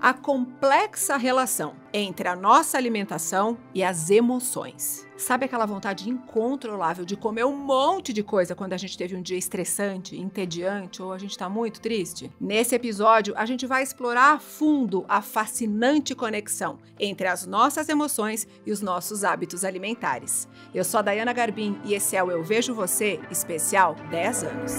a complexa relação entre a nossa alimentação e as emoções. Sabe aquela vontade incontrolável de comer um monte de coisa quando a gente teve um dia estressante, entediante ou a gente está muito triste? Nesse episódio, a gente vai explorar a fundo a fascinante conexão entre as nossas emoções e os nossos hábitos alimentares. Eu sou a Dayana Garbim e esse é o Eu Vejo Você, especial 10 anos.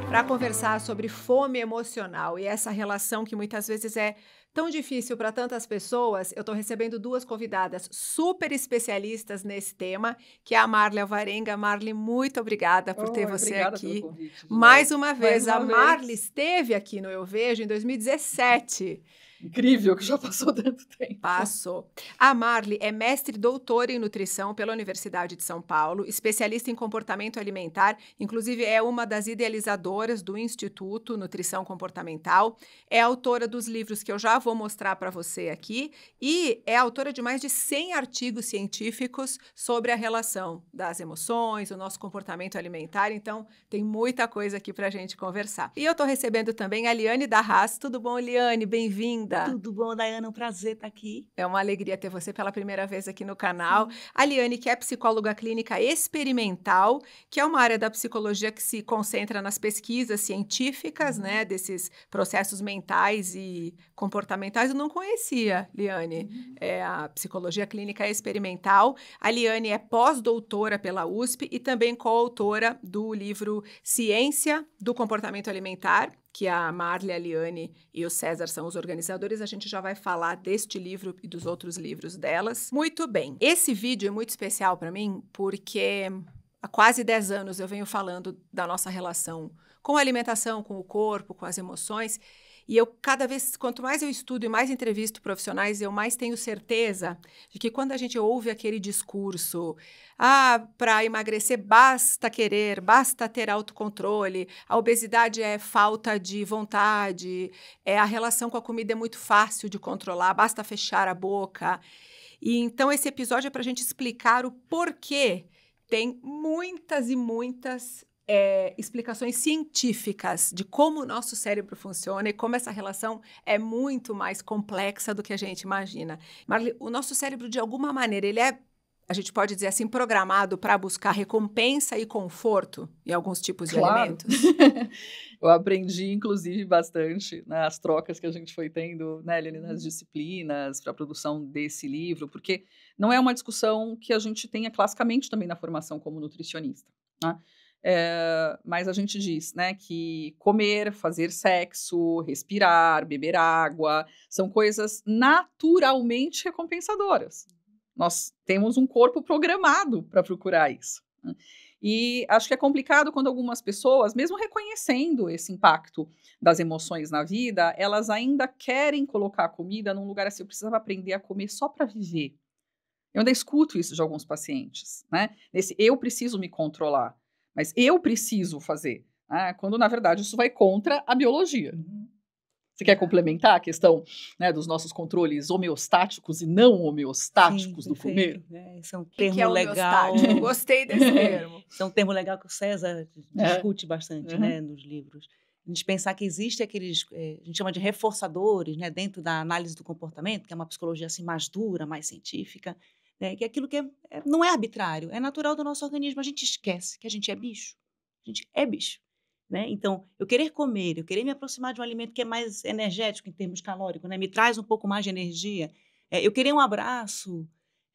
Para conversar sobre fome emocional e essa relação que muitas vezes é tão difícil para tantas pessoas, eu estou recebendo duas convidadas super especialistas nesse tema, que é a Marli Alvarenga. Marli, muito obrigada por ter você aqui. Pelo convite, Mais uma vez, a Marli esteve aqui no Eu Vejo em 2017. Incrível que já passou tanto tempo. Passou. A Marli é mestre e doutora em nutrição pela Universidade de São Paulo, especialista em comportamento alimentar, inclusive é uma das idealizadoras do Instituto Nutrição Comportamental, é autora dos livros que eu já vou mostrar para você aqui e é autora de mais de 100 artigos científicos sobre a relação das emoções, o nosso comportamento alimentar, então tem muita coisa aqui para a gente conversar. E eu estou recebendo também a Liane Darras. Tudo bom, Liane? Bem-vinda. Tudo bom, Dayana? Um prazer estar aqui. É uma alegria ter você pela primeira vez aqui no canal. Sim. A Liane, que é psicóloga clínica experimental, que é uma área da psicologia que se concentra nas pesquisas científicas, né, desses processos mentais e comportamentais. Eu não conhecia, Liane, é a psicologia clínica experimental. A Liane é pós-doutora pela USP e também coautora do livro Ciência do Comportamento Alimentar, que a Marli, a Liane e o César são os organizadores. A gente já vai falar deste livro e dos outros livros delas. Muito bem. Esse vídeo é muito especial para mim porque há quase 10 anos eu venho falando da nossa relação com a alimentação, com o corpo, com as emoções. E eu, cada vez, quanto mais eu estudo e mais entrevisto profissionais, eu mais tenho certeza de que quando a gente ouve aquele discurso, para emagrecer basta querer, basta ter autocontrole, a obesidade é falta de vontade, a relação com a comida é muito fácil de controlar, basta fechar a boca. E então esse episódio é para a gente explicar o porquê tem muitas e muitas explicações científicas de como o nosso cérebro funciona e como essa relação é muito mais complexa do que a gente imagina. Marli, o nosso cérebro, de alguma maneira, ele é, a gente pode dizer assim, programado para buscar recompensa e conforto em alguns tipos de alimentos? Eu aprendi, inclusive, bastante nas trocas que a gente foi tendo, né, ali nas disciplinas para a produção desse livro, porque não é uma discussão que a gente tenha classicamente também na formação como nutricionista, né? Mas a gente diz, né, que comer, fazer sexo, respirar, beber água, são coisas naturalmente recompensadoras. Nós temos um corpo programado para procurar isso, né? E acho que é complicado quando algumas pessoas, mesmo reconhecendo esse impacto das emoções na vida, elas ainda querem colocar a comida num lugar assim, eu precisava aprender a comer só para viver. Eu ainda escuto isso de alguns pacientes, né? Nesse eu preciso me controlar. Mas eu preciso fazer, né? Quando, na verdade, isso vai contra a biologia. Você quer complementar a questão, né, dos nossos controles homeostáticos e não homeostáticos? Sim, do comer? Esse é um termo legal. Gostei desse termo. Esse é um termo legal que o César discute bastante, né, nos livros. A gente pensar que existe aqueles, a gente chama de reforçadores, né, dentro da análise do comportamento, que é uma psicologia assim, mais dura, mais científica, né, que é aquilo que não é arbitrário, é natural do nosso organismo. A gente esquece que a gente é bicho. A gente é bicho, né? Então, eu querer comer, eu querer me aproximar de um alimento que é mais energético em termos calóricos, né, me traz um pouco mais de energia. Eu querer um abraço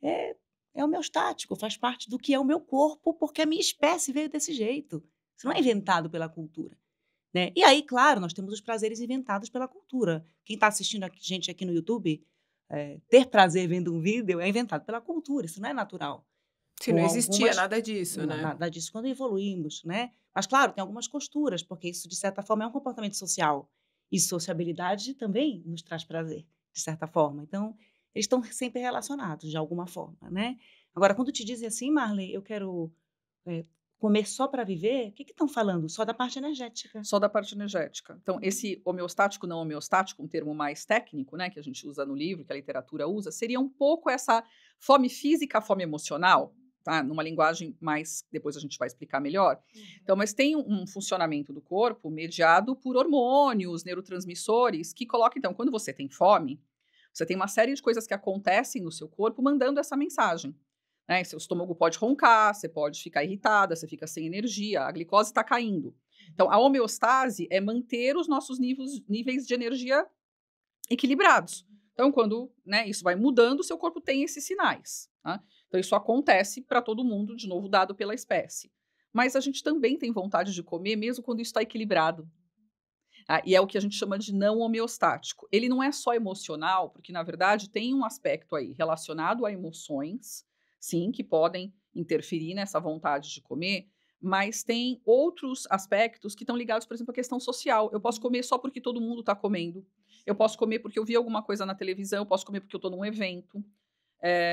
é homeostático, faz parte do que é o meu corpo, porque a minha espécie veio desse jeito. Isso não é inventado pela cultura, né? E aí, claro, nós temos os prazeres inventados pela cultura. Quem está assistindo a gente aqui no YouTube, ter prazer vendo um vídeo é inventado pela cultura, isso não é natural. Se não existia nada disso, né? Nada disso quando evoluímos, né? Mas, claro, tem algumas costuras, porque isso, de certa forma, é um comportamento social. E sociabilidade também nos traz prazer, de certa forma. Então, eles estão sempre relacionados, de alguma forma, né? Agora, quando te dizem assim, Marli, eu quero comer só para viver, o que estão falando? Só da parte energética. Só da parte energética. Então, esse homeostático, não homeostático, um termo mais técnico, né, que a gente usa no livro, que a literatura usa, seria um pouco essa fome física, fome emocional, tá? Numa linguagem mais, depois a gente vai explicar melhor. Então, mas tem um funcionamento do corpo mediado por hormônios, neurotransmissores, que coloca, então, quando você tem fome, você tem uma série de coisas que acontecem no seu corpo mandando essa mensagem. Né? Seu estômago pode roncar, você pode ficar irritada, você fica sem energia, a glicose está caindo. Então, a homeostase é manter os nossos níveis de energia equilibrados. Então, quando, né, isso vai mudando, o seu corpo tem esses sinais. Tá? Então, isso acontece para todo mundo, de novo, dado pela espécie. Mas a gente também tem vontade de comer, mesmo quando isso está equilibrado. E é o que a gente chama de não homeostático. Ele não é só emocional, porque, na verdade, tem um aspecto aí relacionado a emoções, sim, que podem interferir nessa vontade de comer, mas tem outros aspectos que estão ligados, por exemplo, à questão social. Eu posso comer só porque todo mundo está comendo. Eu posso comer porque eu vi alguma coisa na televisão, eu posso comer porque eu estou num evento.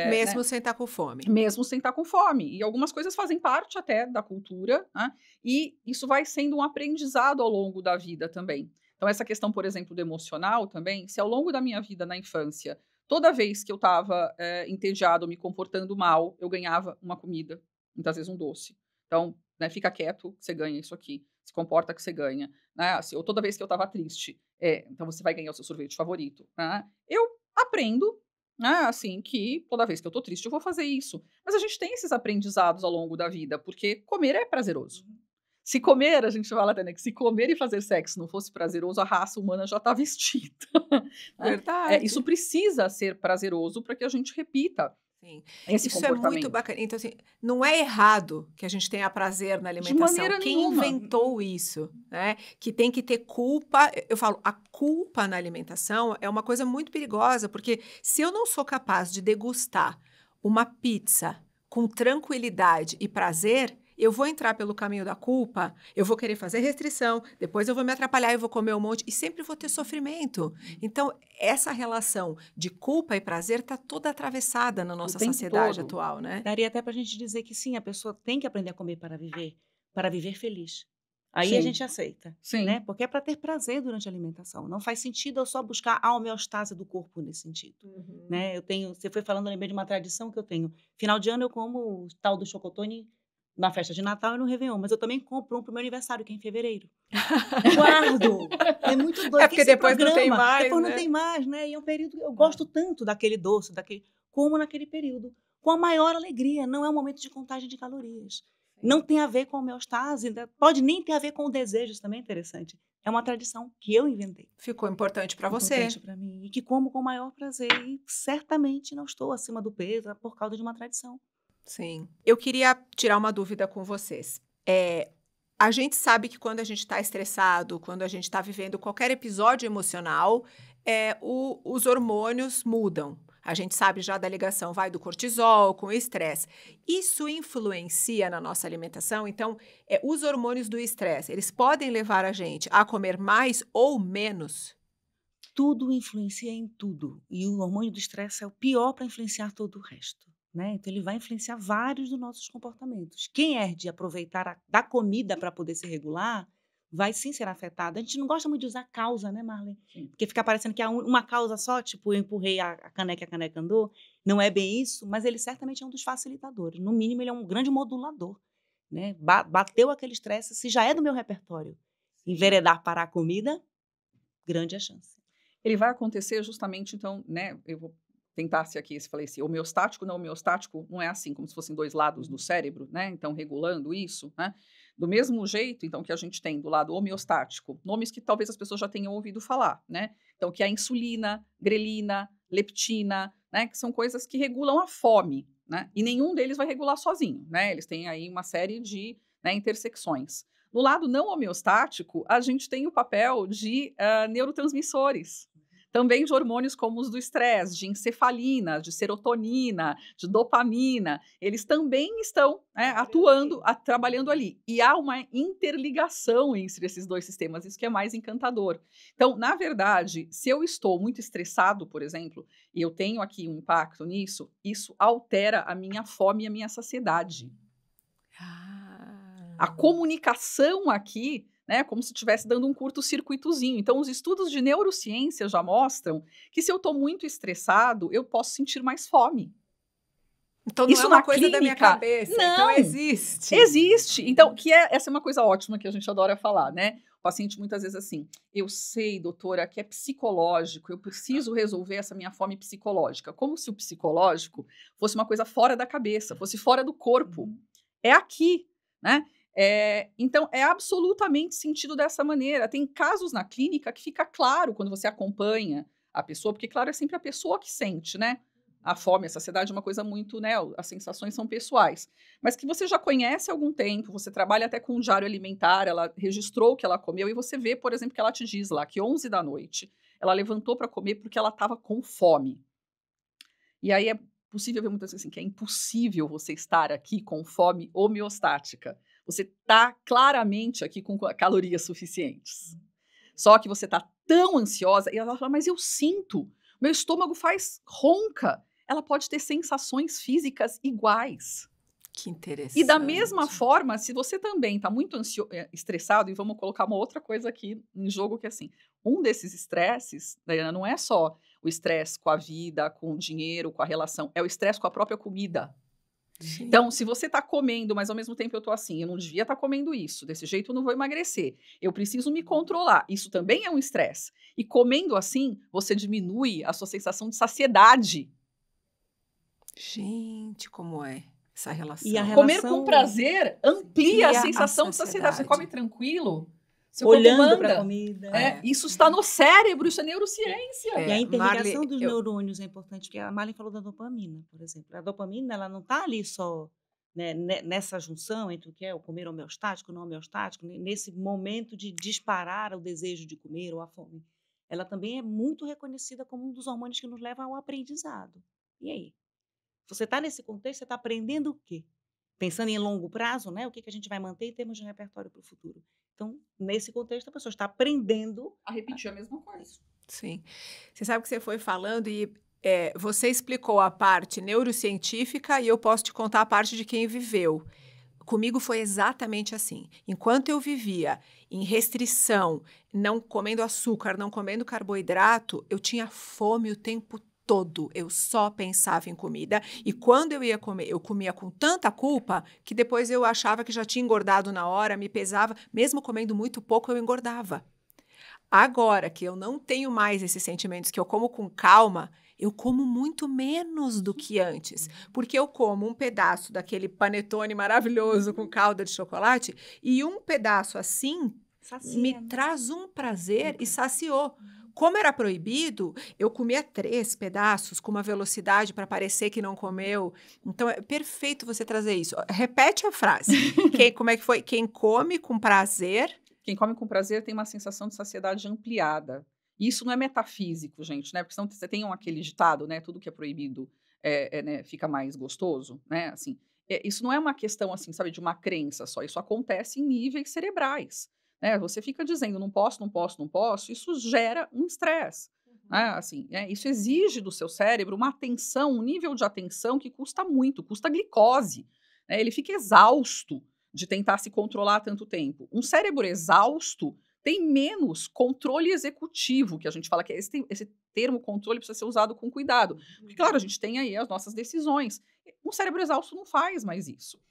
Mesmo Né? sem estar com fome. Mesmo sem estar com fome. E algumas coisas fazem parte até da cultura, né? E isso vai sendo um aprendizado ao longo da vida também. Então, essa questão, por exemplo, do emocional também, se ao longo da minha vida na infância, toda vez que eu estava entediado, me comportando mal, eu ganhava uma comida, muitas vezes um doce. Então, né, fica quieto, você ganha isso aqui. Se comporta que você ganha. Né? Assim, ou toda vez que eu estava triste, então você vai ganhar o seu sorvete favorito. Né? Eu aprendo, assim, que toda vez que eu tô triste eu vou fazer isso. Mas a gente tem esses aprendizados ao longo da vida, porque comer é prazeroso. Se comer, a gente fala até, né, que se comer e fazer sexo não fosse prazeroso, a raça humana já estava extinta. Verdade. Isso precisa ser prazeroso para que a gente repita. Sim. Esse Isso é muito bacana. Então, assim, não é errado que a gente tenha prazer na alimentação. De maneira Quem nenhuma. inventou isso, né? Que tem que ter culpa. Eu falo, a culpa na alimentação é uma coisa muito perigosa, porque se eu não sou capaz de degustar uma pizza com tranquilidade e prazer, eu vou entrar pelo caminho da culpa, eu vou querer fazer restrição, depois eu vou me atrapalhar, eu vou comer um monte e sempre vou ter sofrimento. Então, essa relação de culpa e prazer está toda atravessada na nossa sociedade atual, né? Daria até para a gente dizer que sim, a pessoa tem que aprender a comer para viver feliz. Aí a gente aceita, né? Porque é para ter prazer durante a alimentação. Não faz sentido eu só buscar a homeostase do corpo nesse sentido, né? Você foi falando, eu lembrei de uma tradição que eu tenho. Final de ano eu como o tal do chocotone na festa de Natal e no Réveillon, mas eu também compro um pro meu aniversário, que é em fevereiro. Guardo! É muito doido. É porque depois não tem mais, depois né? não tem mais, né? E é um período que eu gosto tanto daquele doce, como naquele período. Com a maior alegria, não é um momento de contagem de calorias. Não tem a ver com a homeostase, pode nem ter a ver com o desejo, isso também é interessante. É uma tradição que eu inventei. Ficou importante para você. Importante para mim. E que como com o maior prazer. E certamente não estou acima do peso por causa de uma tradição. Sim. Eu queria tirar uma dúvida com vocês. A gente sabe que quando a gente está estressado, quando a gente está vivendo qualquer episódio emocional, os hormônios mudam. A gente sabe já da ligação, vai do cortisol com o estresse. Isso influencia na nossa alimentação? Então, os hormônios do estresse, eles podem levar a gente a comer mais ou menos? Tudo influencia em tudo. E o hormônio do estresse é o pior para influenciar todo o resto. Né? Então, ele vai influenciar vários dos nossos comportamentos. Quem é de aproveitar da comida para poder se regular, vai sim ser afetado. A gente não gosta muito de usar causa, né, Marlene? Porque fica parecendo que há uma causa só, tipo, eu empurrei a caneca e a caneca andou. Não é bem isso, mas ele certamente é um dos facilitadores. No mínimo, ele é um grande modulador. Né? Bateu aquele estresse, se já é do meu repertório, enveredar para a comida, grande a chance. Ele vai acontecer justamente, então, né, eu vou tentar se aqui, se falei assim, homeostático, não homeostático, não é assim, como se fossem dois lados do cérebro, né, então regulando isso, né, do mesmo jeito, então, que a gente tem do lado homeostático, nomes que talvez as pessoas já tenham ouvido falar, né, então, que é a insulina, grelina, leptina, né, que são coisas que regulam a fome, né, e nenhum deles vai regular sozinho, né, eles têm aí uma série de, né, intersecções. No lado não homeostático, a gente tem o papel de neurotransmissores, também de hormônios como os do estresse, de encefalina, de serotonina, de dopamina, eles também estão atuando, trabalhando ali. E há uma interligação entre esses dois sistemas, isso que é mais encantador. Então, na verdade, se eu estou muito estressado, por exemplo, e eu tenho aqui um impacto nisso, isso altera a minha fome e a minha saciedade. A comunicação aqui, né, como se estivesse dando um curto-circuitozinho. Então, os estudos de neurociência já mostram que se eu estou muito estressado, eu posso sentir mais fome. Então não Isso é uma na coisa da minha clínica, cabeça, não. então existe. Existe. Então, essa é uma coisa ótima que a gente adora falar, né? O paciente muitas vezes assim, eu sei, doutora, que é psicológico, eu preciso resolver essa minha fome psicológica. Como se o psicológico fosse uma coisa fora da cabeça, fosse fora do corpo. É aqui, né? Então, é absolutamente sentido dessa maneira. Tem casos na clínica que fica claro quando você acompanha a pessoa, porque, claro, é sempre a pessoa que sente, né? A fome, a saciedade é uma coisa muito, né? As sensações são pessoais. Mas que você já conhece há algum tempo, você trabalha até com um diário alimentar, ela registrou o que ela comeu e você vê, por exemplo, que ela te diz lá que 11 da noite ela levantou para comer porque ela estava com fome. E aí é possível ver muitas vezes assim, que é impossível você estar aqui com fome homeostática. Você está claramente aqui com calorias suficientes. Só que você está tão ansiosa, e ela fala, mas eu sinto, meu estômago faz ronca. Ela pode ter sensações físicas iguais. Que interessante. E da mesma forma, se você também está muito estressado, e vamos colocar uma outra coisa aqui em jogo, que é assim, um desses estresses, Daiana, não é só o estresse com a vida, com o dinheiro, com a relação, é o estresse com a própria comida. Sim. Então, se você está comendo, mas ao mesmo tempo eu estou assim, eu não devia estar comendo isso, desse jeito eu não vou emagrecer, eu preciso me controlar, isso também é um estresse. E comendo assim, você diminui a sua sensação de saciedade. Gente, como é essa relação? E a Comer relação com prazer amplia a amplia a sensação de saciedade. Você saciedade. come tranquilo, seu corpo olhando para a manda. comida. Isso está no cérebro, isso é neurociência. E a interligação Marli, dos neurônios é importante, porque a Marlene falou da dopamina, por exemplo. A dopamina, ela não está ali só, né, nessa junção entre o que é o comer homeostático, não homeostático, nesse momento de disparar o desejo de comer ou a fome. Ela também é muito reconhecida como um dos hormônios que nos leva ao aprendizado. E aí? Você está nesse contexto, você está aprendendo o quê? Pensando em longo prazo, né? O que a gente vai manter em termos de repertório para o futuro. Então, nesse contexto, a pessoa está aprendendo A repetir a mesma coisa. Sim. Você sabe que você foi falando e você explicou a parte neurocientífica e eu posso te contar a parte de quem viveu. Comigo foi exatamente assim. Enquanto eu vivia em restrição, não comendo açúcar, não comendo carboidrato, eu tinha fome o tempo todo. Eu só pensava em comida. E quando eu ia comer, eu comia com tanta culpa que depois eu achava que já tinha engordado na hora, me pesava. Mesmo comendo muito pouco, eu engordava. Agora que eu não tenho mais esses sentimentos, que eu como com calma, eu como muito menos do que antes. Porque eu como um pedaço daquele panetone maravilhoso com calda de chocolate e um pedaço assim me traz um prazer e saciou. Como era proibido, eu comia 3 pedaços com uma velocidade para parecer que não comeu. Então, é perfeito você trazer isso. Repete a frase. Como é que foi? Quem come com prazer... Quem come com prazer tem uma sensação de saciedade ampliada. E isso não é metafísico, gente, né? Porque senão você tem aquele ditado, né? Tudo que é proibido né, fica mais gostoso, né? Assim, isso não é uma questão, assim, sabe, de uma crença só. Isso acontece em níveis cerebrais, né? Você fica dizendo não posso, não posso, não posso. Isso gera um estresse, né? Assim, isso exige do seu cérebro uma atenção, um nível de atenção que custa muito, custa glicose, né? Ele fica exausto de tentar se controlar há tanto tempo. Um cérebro exausto tem menos controle executivo, que a gente fala que esse termo controle precisa ser usado com cuidado. Porque, claro, a gente tem aí as nossas decisões. Um cérebro exausto não faz mais isso.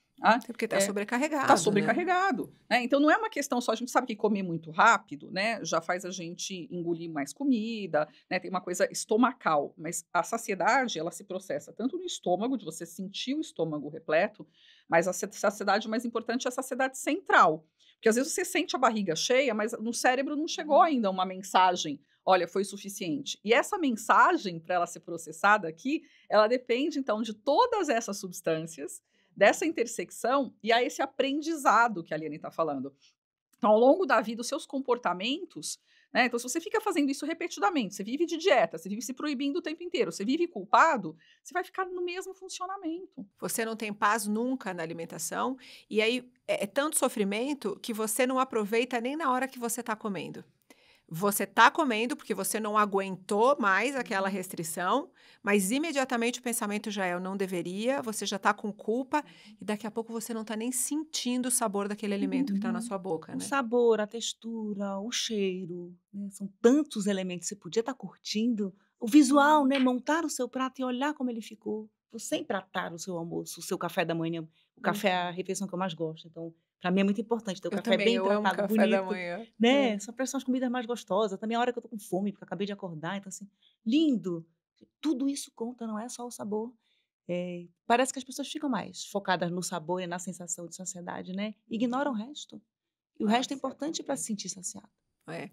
Porque está sobrecarregado. Está sobrecarregado. Né? Então, não é uma questão só, a gente sabe que comer muito rápido, né, já faz a gente engolir mais comida, né, tem uma coisa estomacal, mas a saciedade, ela se processa tanto no estômago, de você sentir o estômago repleto, mas a saciedade mais importante é a saciedade central. Porque às vezes você sente a barriga cheia, mas no cérebro não chegou ainda uma mensagem, olha, foi suficiente. E essa mensagem, para ela ser processada aqui, ela depende, então, de todas essas substâncias, dessa intersecção e a esse aprendizado que a Liane está falando. Então, ao longo da vida, os seus comportamentos, né? Então, se você fica fazendo isso repetidamente, você vive de dieta, você vive se proibindo o tempo inteiro, você vive culpado, você vai ficar no mesmo funcionamento. Você não tem paz nunca na alimentação, e aí é tanto sofrimento que você não aproveita nem na hora que você está comendo. Você está comendo porque você não aguentou mais aquela restrição, mas imediatamente o pensamento já é, eu não deveria, você já está com culpa, e daqui a pouco você não está nem sentindo o sabor daquele alimento que está na sua boca, O né? sabor, a textura, o cheiro, né? São tantos elementos que você podia estar curtindo. O visual, né? Montar o seu prato e olhar como ele ficou. você empratar o seu almoço, o seu café da manhã. O café é a refeição que eu mais gosto. Então, para mim é muito importante ter o Eu café também, bem eu amo tratado, café da bonito, manhã. né? São as comidas mais gostosas. Também é a hora que eu tô com fome, porque eu acabei de acordar. Então, assim, lindo. Tudo isso conta, não é só o sabor. Parece que as pessoas ficam mais focadas no sabor e na sensação de saciedade, né? Ignoram o resto. E o resto é importante para se sentir saciado. É.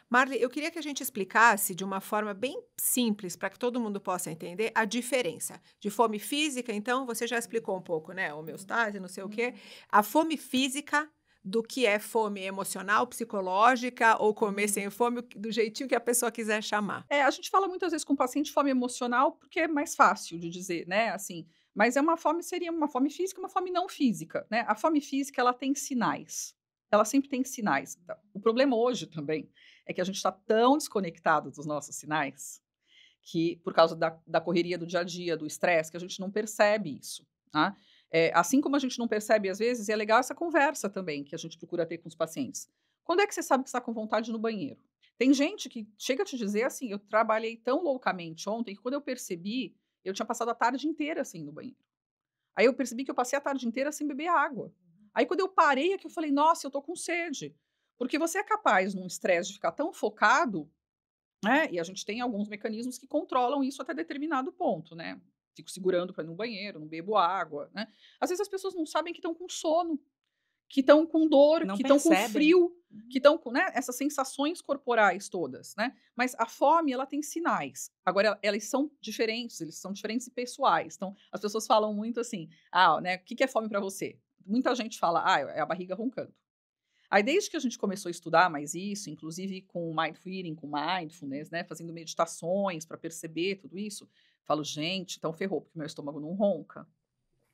Marli, eu queria que a gente explicasse de uma forma bem simples, para que todo mundo possa entender, a diferença de fome física. Então, você já explicou um pouco, né? Homeostase, não sei o quê. A fome física do que é fome emocional, psicológica, ou comer sem fome, do jeitinho que a pessoa quiser chamar. A gente fala muitas vezes com o paciente de fome emocional, porque é mais fácil de dizer, né, assim, mas seria uma fome física, uma fome não física, né? A fome física, ela tem sinais. Ela sempre tem sinais. O problema hoje também é que a gente está tão desconectado dos nossos sinais que, por causa da correria do dia a dia, do estresse, que a gente não percebe isso, tá? Assim como a gente não percebe às vezes, e é legal essa conversa também que a gente procura ter com os pacientes. Quando é que você sabe que está com vontade no banheiro? Tem gente que chega a te dizer assim, eu trabalhei tão loucamente ontem que quando eu percebi, eu tinha passado a tarde inteira assim no banheiro. Aí eu percebi que eu passei a tarde inteira sem beber água. Aí quando eu parei aqui, eu falei, nossa, eu tô com sede. Porque você é capaz, num estresse, de ficar tão focado, né? E a gente tem alguns mecanismos que controlam isso até determinado ponto, né? Fico segurando para ir no banheiro, não bebo água, né? Às vezes as pessoas não sabem que estão com sono, que estão com dor, Não que estão com percebem. frio, que estão com, né, essas sensações corporais todas, né? Mas a fome, ela tem sinais. Agora, elas são diferentes, eles são diferentes e pessoais. Então, as pessoas falam muito assim, né, o que é fome para você? Muita gente fala, é a barriga roncando. Aí, desde que a gente começou a estudar mais isso, inclusive com mindful eating, com mindfulness, né, fazendo meditações para perceber tudo isso, falo, gente, então ferrou, porque meu estômago não ronca.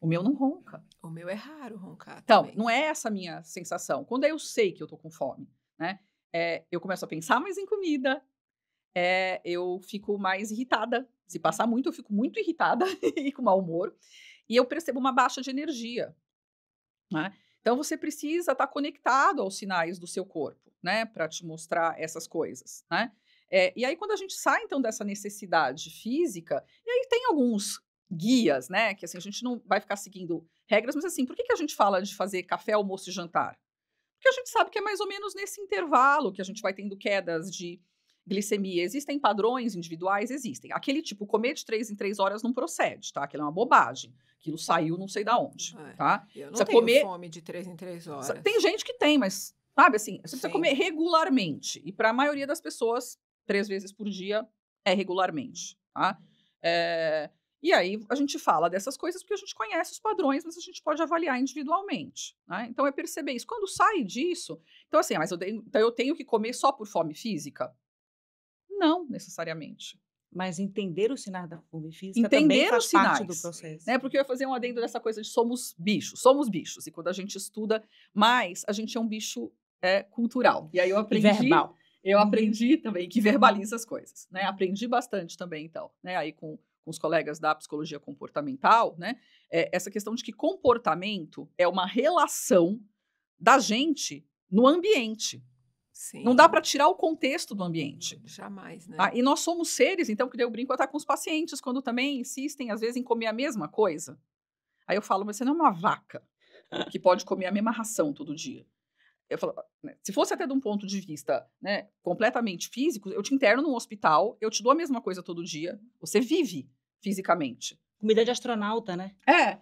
O meu não ronca. O meu é raro roncar Então, também. não é essa a minha sensação. Quando eu sei que eu tô com fome, né, eu começo a pensar mais em comida, eu fico mais irritada. Se passar muito, eu fico muito irritada e com mau humor. E eu percebo uma baixa de energia, né? Então, você precisa estar conectado aos sinais do seu corpo, né, para te mostrar essas coisas, né? E aí, quando a gente sai, então, dessa necessidade física, e aí tem alguns guias, né, que assim, a gente não vai ficar seguindo regras, mas assim, por que a gente fala de fazer café, almoço e jantar? Porque a gente sabe que é mais ou menos nesse intervalo que a gente vai tendo quedas de glicemia. Existem padrões individuais? Existem. Aquele tipo, comer de 3 em 3 horas não procede, tá? Aquilo é uma bobagem. Aquilo saiu não sei da onde, tá? Eu não Precisa tenho comer. fome de 3 em 3 horas. Tem gente que tem, mas, sabe assim, você precisa Sim. comer regularmente. E para a maioria das pessoas, 3 vezes por dia é regularmente, tá? E aí a gente fala dessas coisas porque a gente conhece os padrões, mas a gente pode avaliar individualmente, né? Então é perceber isso. Quando sai disso, então assim, então eu tenho que comer só por fome física? Não necessariamente. Mas entender os sinais da fome física também Entender faz os parte do sinais, processo. né? Porque eu ia fazer um adendo dessa coisa de somos bichos. E quando a gente estuda mais, a gente é um bicho cultural. E aí eu E aprendi. verbal. Eu aprendi também que verbaliza as coisas, né? Aprendi bastante também, então, né? Aí com os colegas da psicologia comportamental, né? Essa questão de que comportamento é uma relação da gente no ambiente. Sim. Não dá para tirar o contexto do ambiente. Jamais, né? E nós somos seres, então, que daí eu brinco até com os pacientes, quando também insistem, às vezes, em comer a mesma coisa. Aí eu falo, mas você não é uma vaca que pode comer a mesma ração todo dia. Eu falo, né, se fosse até de um ponto de vista, né, completamente físico, eu te interno num hospital, eu te dou a mesma coisa todo dia, você vive fisicamente. Comida de astronauta, né?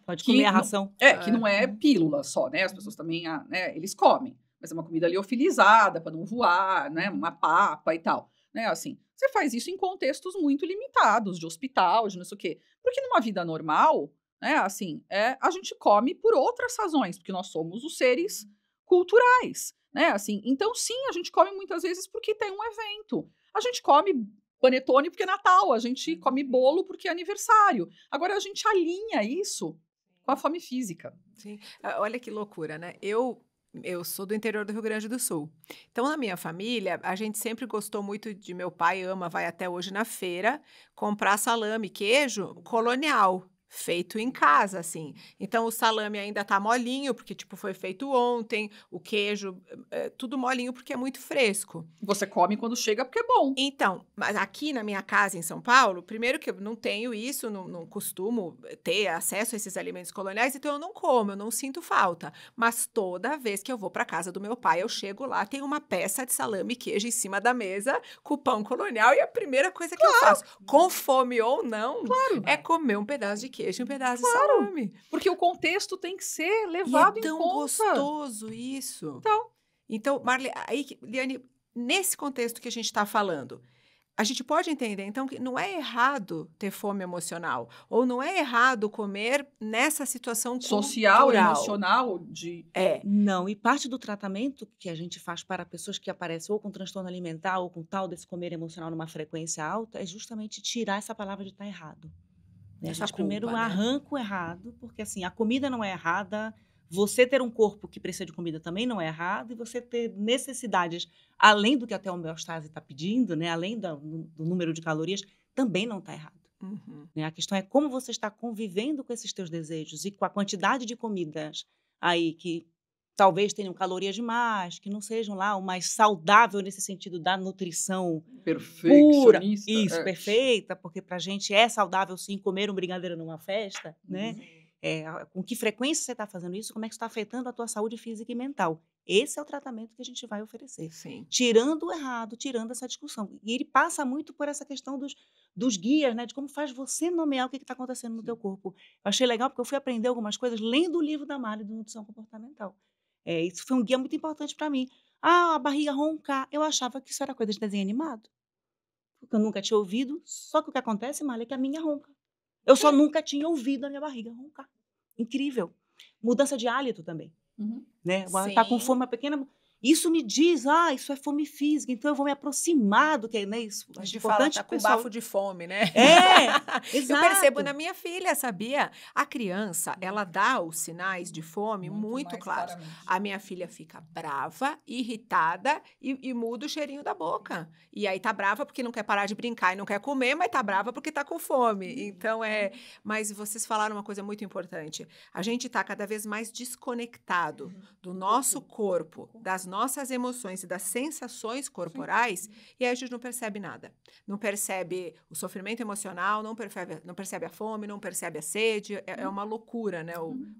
Pode Que comer a ração. que não é pílula só, né? As pessoas também, né, eles comem. Mas é uma comida liofilizada, para não voar, né? Uma papa e tal. Né? Assim, você faz isso em contextos muito limitados, de hospital, de não sei o quê. Porque numa vida normal, né, assim, a gente come por outras razões, porque nós somos os seres culturais, né? Assim, então, sim, a gente come muitas vezes porque tem um evento. A gente come panetone porque é Natal, a gente come bolo porque é aniversário. Agora, a gente alinha isso com a fome física. Sim. Olha que loucura, né? Eu sou do interior do Rio Grande do Sul. Então, na minha família, a gente sempre gostou muito de... Meu pai vai até hoje na feira, comprar salame, queijo colonial. feito em casa, assim. Então, o salame ainda tá molinho, porque, tipo, foi feito ontem, o queijo, tudo molinho, porque é muito fresco. Você come quando chega porque é bom. Então, mas aqui na minha casa em São Paulo, primeiro que eu não tenho isso, não costumo ter acesso a esses alimentos coloniais, então eu não como, eu não sinto falta. Mas toda vez que eu vou para casa do meu pai, eu chego lá, tem uma peça de salame e queijo em cima da mesa com pão colonial e a primeira coisa que eu faço, com fome ou não, é comer um pedaço de queijo e um pedaço de salame. Porque o contexto tem que ser E é levado em tão conta. gostoso isso. Então, Marli, aí, Liane, nesse contexto que a gente está falando, a gente pode entender, então, que não é errado ter fome emocional, ou não é errado comer nessa situação Social, cultural. emocional, de... Não, e parte do tratamento que a gente faz para pessoas que aparecem ou com transtorno alimentar ou com tal desse comer emocional numa frequência alta é justamente tirar essa palavra de estar errado. Né? A Essa gente primeiro culpa, né? arranca o errado, porque assim, a comida não é errada, você ter um corpo que precisa de comida também não é errado, e você ter necessidades além do que até a homeostase está pedindo, né? Além do número de calorias, também não está errado. Uhum. Né? A questão é como você está convivendo com esses teus desejos e com a quantidade de comidas aí que talvez tenham calorias demais, que não sejam lá o mais saudável nesse sentido da nutrição pura. Perfeccionista. Isso, perfeita, porque pra gente é saudável sim comer um brigadeiro numa festa, né? Com que frequência você está fazendo isso? Como é que está afetando a tua saúde física e mental? Esse é o tratamento que a gente vai oferecer. Sim. Tirando o errado, tirando essa discussão. E ele passa muito por essa questão dos guias, né? De como faz você nomear o que está acontecendo no teu corpo. Eu achei legal porque eu fui aprender algumas coisas lendo o livro da Marli, de Nutrição Comportamental. Isso foi um guia muito importante para mim. A barriga roncar. Eu achava que isso era coisa de desenho animado. Porque eu nunca tinha ouvido. Só que o que acontece, Marli, é que a minha ronca. Eu só nunca tinha ouvido a minha barriga roncar. Incrível. Mudança de hálito também. Né? Tá com fome, uma pequena... Isso me diz, isso é fome física, então eu vou me aproximar do que é, né? Isso A gente importante, fala, tá com pessoal. bafo de fome, né? Exato. Eu percebo na minha filha, sabia? A criança, ela dá os sinais de fome muito claros. A minha filha fica brava, irritada e muda o cheirinho da boca. E aí tá brava porque não quer parar de brincar e não quer comer, mas tá brava porque tá com fome. Então Mas vocês falaram uma coisa muito importante. A gente tá cada vez mais desconectado do nosso corpo, das nossas emoções e das sensações corporais, e aí a gente não percebe nada. Não percebe o sofrimento emocional, não percebe a fome, não percebe a sede. É uma loucura, né,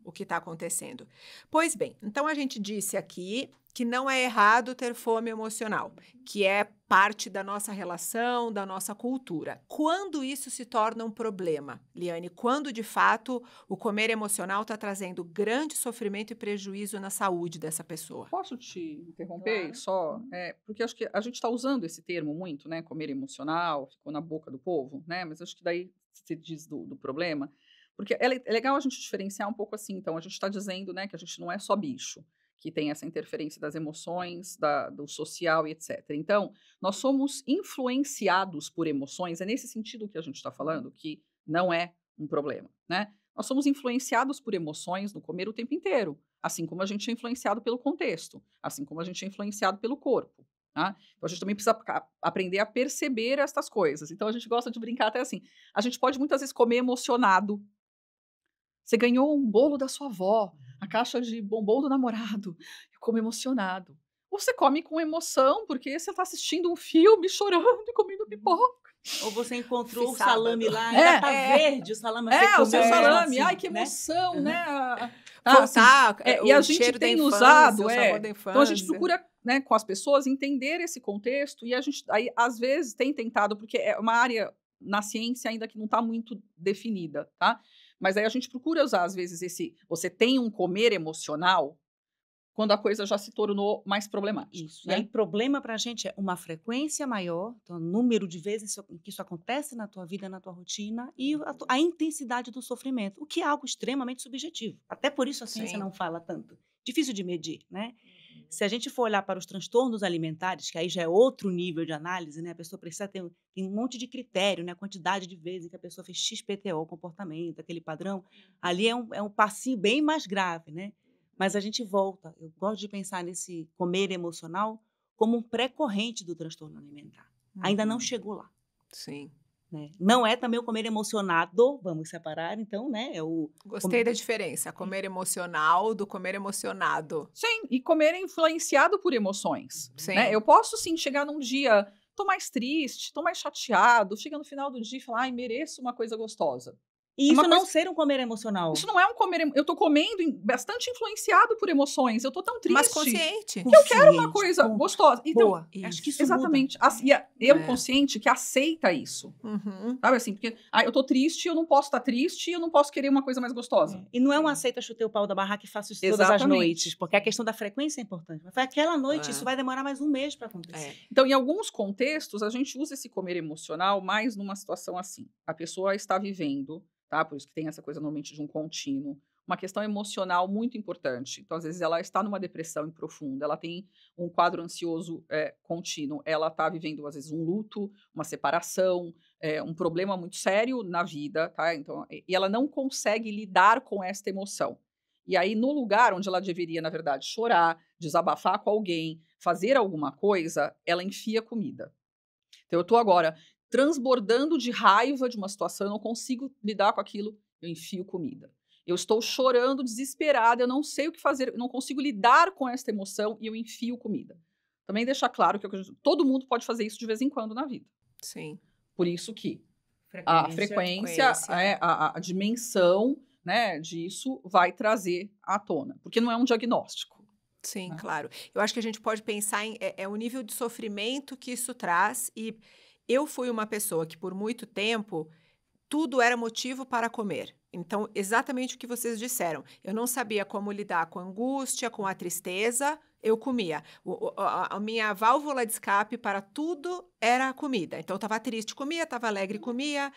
o que está acontecendo. Pois bem, então a gente disse aqui que não é errado ter fome emocional, que é parte da nossa relação, da nossa cultura. Quando isso se torna um problema, Liane? Quando, de fato, o comer emocional está trazendo grande sofrimento e prejuízo na saúde dessa pessoa? Posso te interromper? Claro. Só, porque acho que a gente está usando esse termo muito, né? Comer emocional, ficou na boca do povo, né? Mas acho que daí se diz do problema. Porque é legal a gente diferenciar um pouco assim. Então, a gente está dizendo, né, que a gente não é só bicho, que tem essa interferência das emoções, do social e etc. Então, nós somos influenciados por emoções, é nesse sentido que a gente está falando, que não é um problema, né? Nós somos influenciados por emoções no comer o tempo inteiro, assim como a gente é influenciado pelo contexto, assim como a gente é influenciado pelo corpo. Tá? Então, a gente também precisa aprender a perceber estas coisas. Então, a gente gosta de brincar até assim. A gente pode muitas vezes comer emocionado. Você ganhou um bolo da sua avó, a caixa de bombom do namorado, como emocionado. Ou você come com emoção, porque você está assistindo um filme, chorando e comendo pipoca. Ou você encontrou o Sábado. salame lá, ainda tá verde o salame. O seu salame, assim, ai que emoção, né? Voltar, e a gente cheiro tem da infância, usado, o sabor da infância. Então a gente procura, né, com as pessoas entender esse contexto e a gente aí às vezes tem tentado, porque é uma área na ciência ainda que não está muito definida, tá? Mas aí a gente procura usar às vezes você tem um comer emocional quando a coisa já se tornou mais problemática. Isso. Né? E aí, problema para a gente é uma frequência maior, então, o número de vezes que isso acontece na tua vida, na tua rotina, e a intensidade do sofrimento, o que é algo extremamente subjetivo. Até por isso a ciência não fala tanto. Difícil de medir, né? Se a gente for olhar para os transtornos alimentares, que aí já é outro nível de análise, né? A pessoa precisa ter tem um monte de critério, né? A quantidade de vezes que a pessoa fez XPTO, comportamento, aquele padrão. Ali é um passinho bem mais grave, né? Mas a gente volta. Eu gosto de pensar nesse comer emocional como um pré-corrente do transtorno alimentar. Ainda não chegou lá. Sim. Né? Não é também o comer emocionado, vamos separar, então, né? Gostei da diferença, comer emocional do comer emocionado. Sim, e comer é influenciado por emoções. Sim. Né? Eu posso, sim, chegar num dia, tô mais triste, tô mais chateado, chega no final do dia e falar, ai, mereço uma coisa gostosa. E isso não ser um comer emocional. Isso não é um comer... Eu tô comendo bastante influenciado por emoções. Eu tô tão triste. Mas consciente. Que eu quero uma coisa gostosa. Então, boa. Acho que isso exatamente. muda. E o consciente que aceita isso. Uhum. Sabe assim? Porque eu tô triste, eu não posso estar triste, eu não posso querer uma coisa mais gostosa. E não é um aceita, chutei o pau da barraca e faço isso todas as noites. Porque a questão da frequência é importante. Mas foi aquela noite, isso vai demorar mais um mês para acontecer. Então, em alguns contextos, a gente usa esse comer emocional mais numa situação assim. A pessoa está vivendo... Tá? Por isso que tem essa coisa normalmente de um contínuo. Uma questão emocional muito importante. Então, às vezes, ela está numa depressão profunda, ela tem um quadro ansioso contínuo, ela está vivendo, às vezes, um luto, uma separação, um problema muito sério na vida, tá? Então, e ela não consegue lidar com esta emoção. E aí, no lugar onde ela deveria, na verdade, chorar, desabafar com alguém, fazer alguma coisa, ela enfia comida. Então, eu estou agora transbordando de raiva de uma situação, eu não consigo lidar com aquilo, eu enfio comida. Eu estou chorando, desesperada, eu não sei o que fazer, eu não consigo lidar com esta emoção e eu enfio comida. Também deixar claro que todo mundo pode fazer isso de vez em quando na vida. Sim. Por isso que a frequência, a dimensão, né, disso vai trazer à tona. Porque não é um diagnóstico. Sim, claro. Eu acho que a gente pode pensar em o nível de sofrimento que isso traz. E eu fui uma pessoa que, por muito tempo, tudo era motivo para comer. Então, exatamente o que vocês disseram. Eu não sabia como lidar com a angústia, com a tristeza, eu comia. A minha válvula de escape para tudo era a comida. Então, eu estava triste, comia, estava alegre, comia,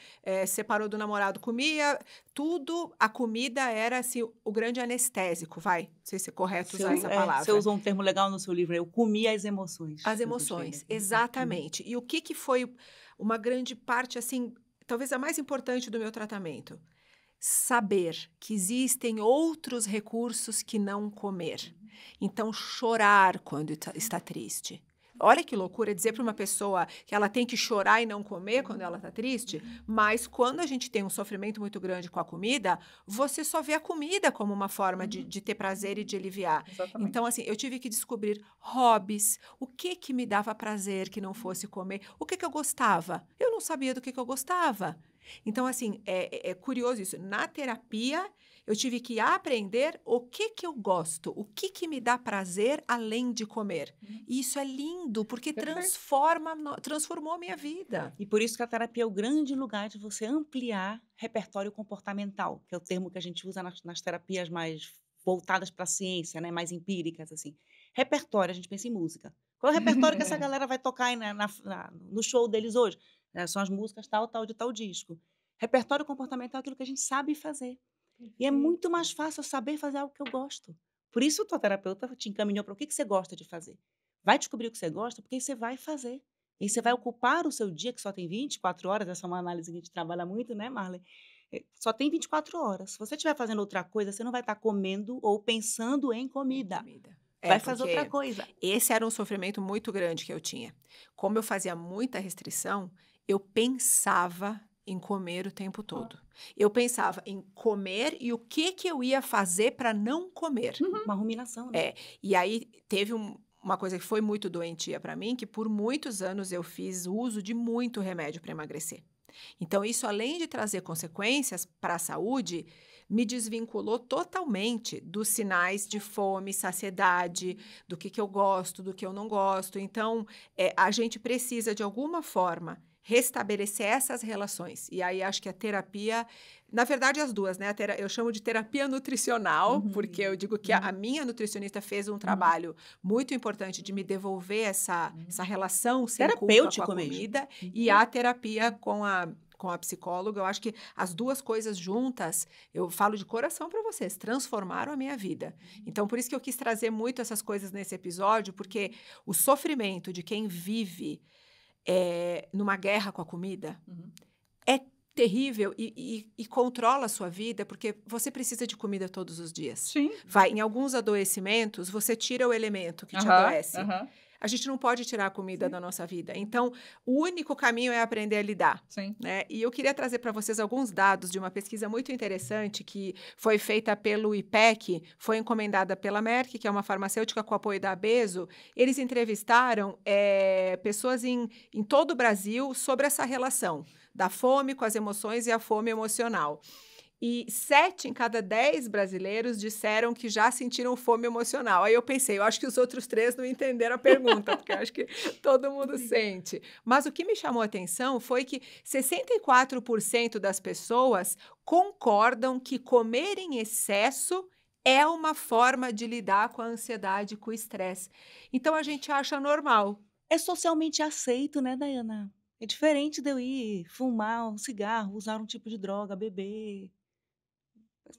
separou do namorado, comia. Tudo, a comida era assim, o grande anestésico, vai? Não sei se é correto usar essa palavra. Você usou um termo legal no seu livro, eu comia as emoções. As emoções, exatamente. E o que foi uma grande parte, assim, talvez a mais importante do meu tratamento? Saber que existem outros recursos que não comer. Então, chorar quando está triste. Olha que loucura dizer para uma pessoa que ela tem que chorar e não comer quando ela está triste, mas quando a gente tem um sofrimento muito grande com a comida, você só vê a comida como uma forma de ter prazer e de aliviar. Exatamente. Então, assim, eu tive que descobrir hobbies, o que me dava prazer que não fosse comer, o que eu gostava. Eu não sabia do que eu gostava. Então, assim, é curioso isso. Na terapia, eu tive que aprender o que eu gosto, o que me dá prazer além de comer. E isso é lindo, porque transformou a minha vida. E por isso que a terapia é o grande lugar de você ampliar repertório comportamental, que é o termo que a gente usa nas terapias mais voltadas para a ciência, né, mais empíricas, assim. Repertório, a gente pensa em música. Qual é o repertório que essa galera vai tocar aí no show deles hoje? São as músicas tal de tal disco. Repertório comportamental é aquilo que a gente sabe fazer. E é muito mais fácil saber fazer algo que eu gosto. Por isso, o teu terapeuta te encaminhou para o que você gosta de fazer. Vai descobrir o que você gosta, porque aí você vai fazer. E você vai ocupar o seu dia, que só tem 24 horas. Essa é uma análise que a gente trabalha muito, né, Marley? Só tem 24 horas. Se você estiver fazendo outra coisa, você não vai estar comendo ou pensando em comida. Vai fazer outra coisa. Esse era um sofrimento muito grande que eu tinha. Como eu fazia muita restrição, eu pensava em comer o tempo todo. Eu pensava em comer e o que eu ia fazer para não comer. Uma ruminação, né? E aí teve uma coisa que foi muito doentia para mim, que por muitos anos eu fiz uso de muito remédio para emagrecer. Então, isso, além de trazer consequências para a saúde, me desvinculou totalmente dos sinais de fome, saciedade, do que eu gosto, do que eu não gosto. Então, a gente precisa, de alguma forma, restabelecer essas relações. E aí, acho que a terapia... Na verdade, as duas, né? Eu chamo de terapia nutricional, porque eu digo que a minha nutricionista fez um trabalho muito importante de me devolver essa relação sem culpa com a comida. E a terapia com a psicóloga, eu acho que as duas coisas juntas, eu falo de coração para vocês, transformaram a minha vida. Então, por isso que eu quis trazer muito essas coisas nesse episódio, porque o sofrimento de quem vive numa guerra com a comida é terrível e controla a sua vida, porque você precisa de comida todos os dias. Sim. Em alguns adoecimentos, você tira o elemento que te adoece. a gente não pode tirar a comida da nossa vida. Então, o único caminho é aprender a lidar. Sim. Né? E eu queria trazer para vocês alguns dados de uma pesquisa muito interessante que foi feita pelo IPEC, foi encomendada pela Merck, que é uma farmacêutica com apoio da Abeso. Eles entrevistaram pessoas em todo o Brasil sobre essa relação da fome com as emoções e a fome emocional. E 7 em cada 10 brasileiros disseram que já sentiram fome emocional. Aí eu pensei, eu acho que os outros 3 não entenderam a pergunta, porque eu acho que todo mundo sente. Mas o que me chamou a atenção foi que 64% das pessoas concordam que comer em excesso é uma forma de lidar com a ansiedade, com o estresse. Então a gente acha normal. É socialmente aceito, né, Dayana? É diferente de eu ir fumar um cigarro, usar um tipo de droga, beber.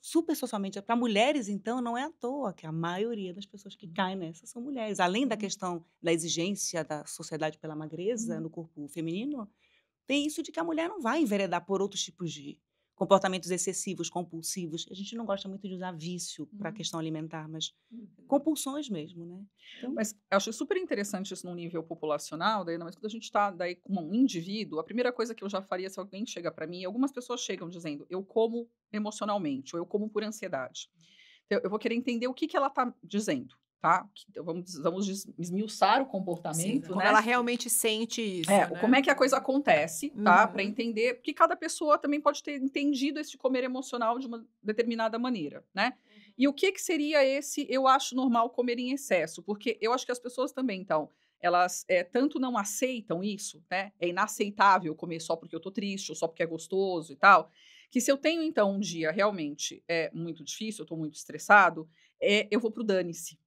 Super socialmente. Para mulheres, então, não é à toa que a maioria das pessoas que caem nessa são mulheres. Além da questão da exigência da sociedade pela magreza no corpo feminino, tem isso de que a mulher não vai enveredar por outros tipos de comportamentos excessivos, compulsivos. A gente não gosta muito de usar vício para a questão alimentar, mas compulsões mesmo, né? Então, Mas eu acho super interessante isso num nível populacional, daí, mas quando a gente está daí com um indivíduo, a primeira coisa que eu já faria se alguém chega para mim, algumas pessoas chegam dizendo, eu como emocionalmente, ou eu como por ansiedade. Então, eu vou querer entender o que ela está dizendo, tá? Então, vamos esmiuçar o Sim, comportamento, como né? ela realmente sente isso, né? Como é que a coisa acontece, tá? Para Uhum. entender, porque cada pessoa também pode ter entendido esse comer emocional de uma determinada maneira, né? E o que seria esse, eu acho normal comer em excesso? Porque eu acho que as pessoas também, então, elas tanto não aceitam isso, né? É inaceitável comer só porque eu tô triste, ou só porque é gostoso e tal, que se eu tenho, então, um dia realmente muito difícil, eu tô muito estressado, eu vou pro dane-se.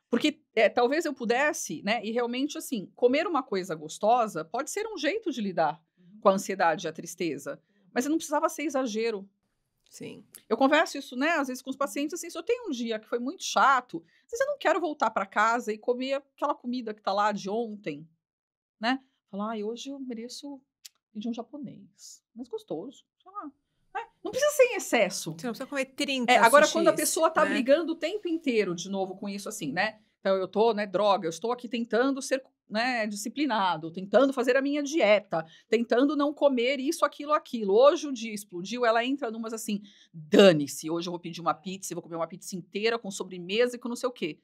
Porque talvez eu pudesse, né? E realmente, assim, comer uma coisa gostosa pode ser um jeito de lidar com a ansiedade e a tristeza. Mas não precisava ser exagero. Sim. Eu converso isso, né, às vezes com os pacientes, assim, se eu tenho um dia que foi muito chato, às vezes eu não quero voltar para casa e comer aquela comida que tá lá de ontem, né? Falar, ai, hoje eu mereço pedir um japonês, mas gostoso, sei lá. Né? Não precisa ser em excesso. Você não precisa comer 30 Agora, quando a sushis, pessoa tá né? brigando o tempo inteiro, de novo, com isso, assim, né? Então, eu tô, né, droga, eu estou aqui tentando ser, né, disciplinado, tentando fazer a minha dieta, tentando não comer isso, aquilo, aquilo. Hoje o dia explodiu, ela entra numas assim, dane-se, hoje eu vou pedir uma pizza, eu vou comer uma pizza inteira com sobremesa e com não sei o quê.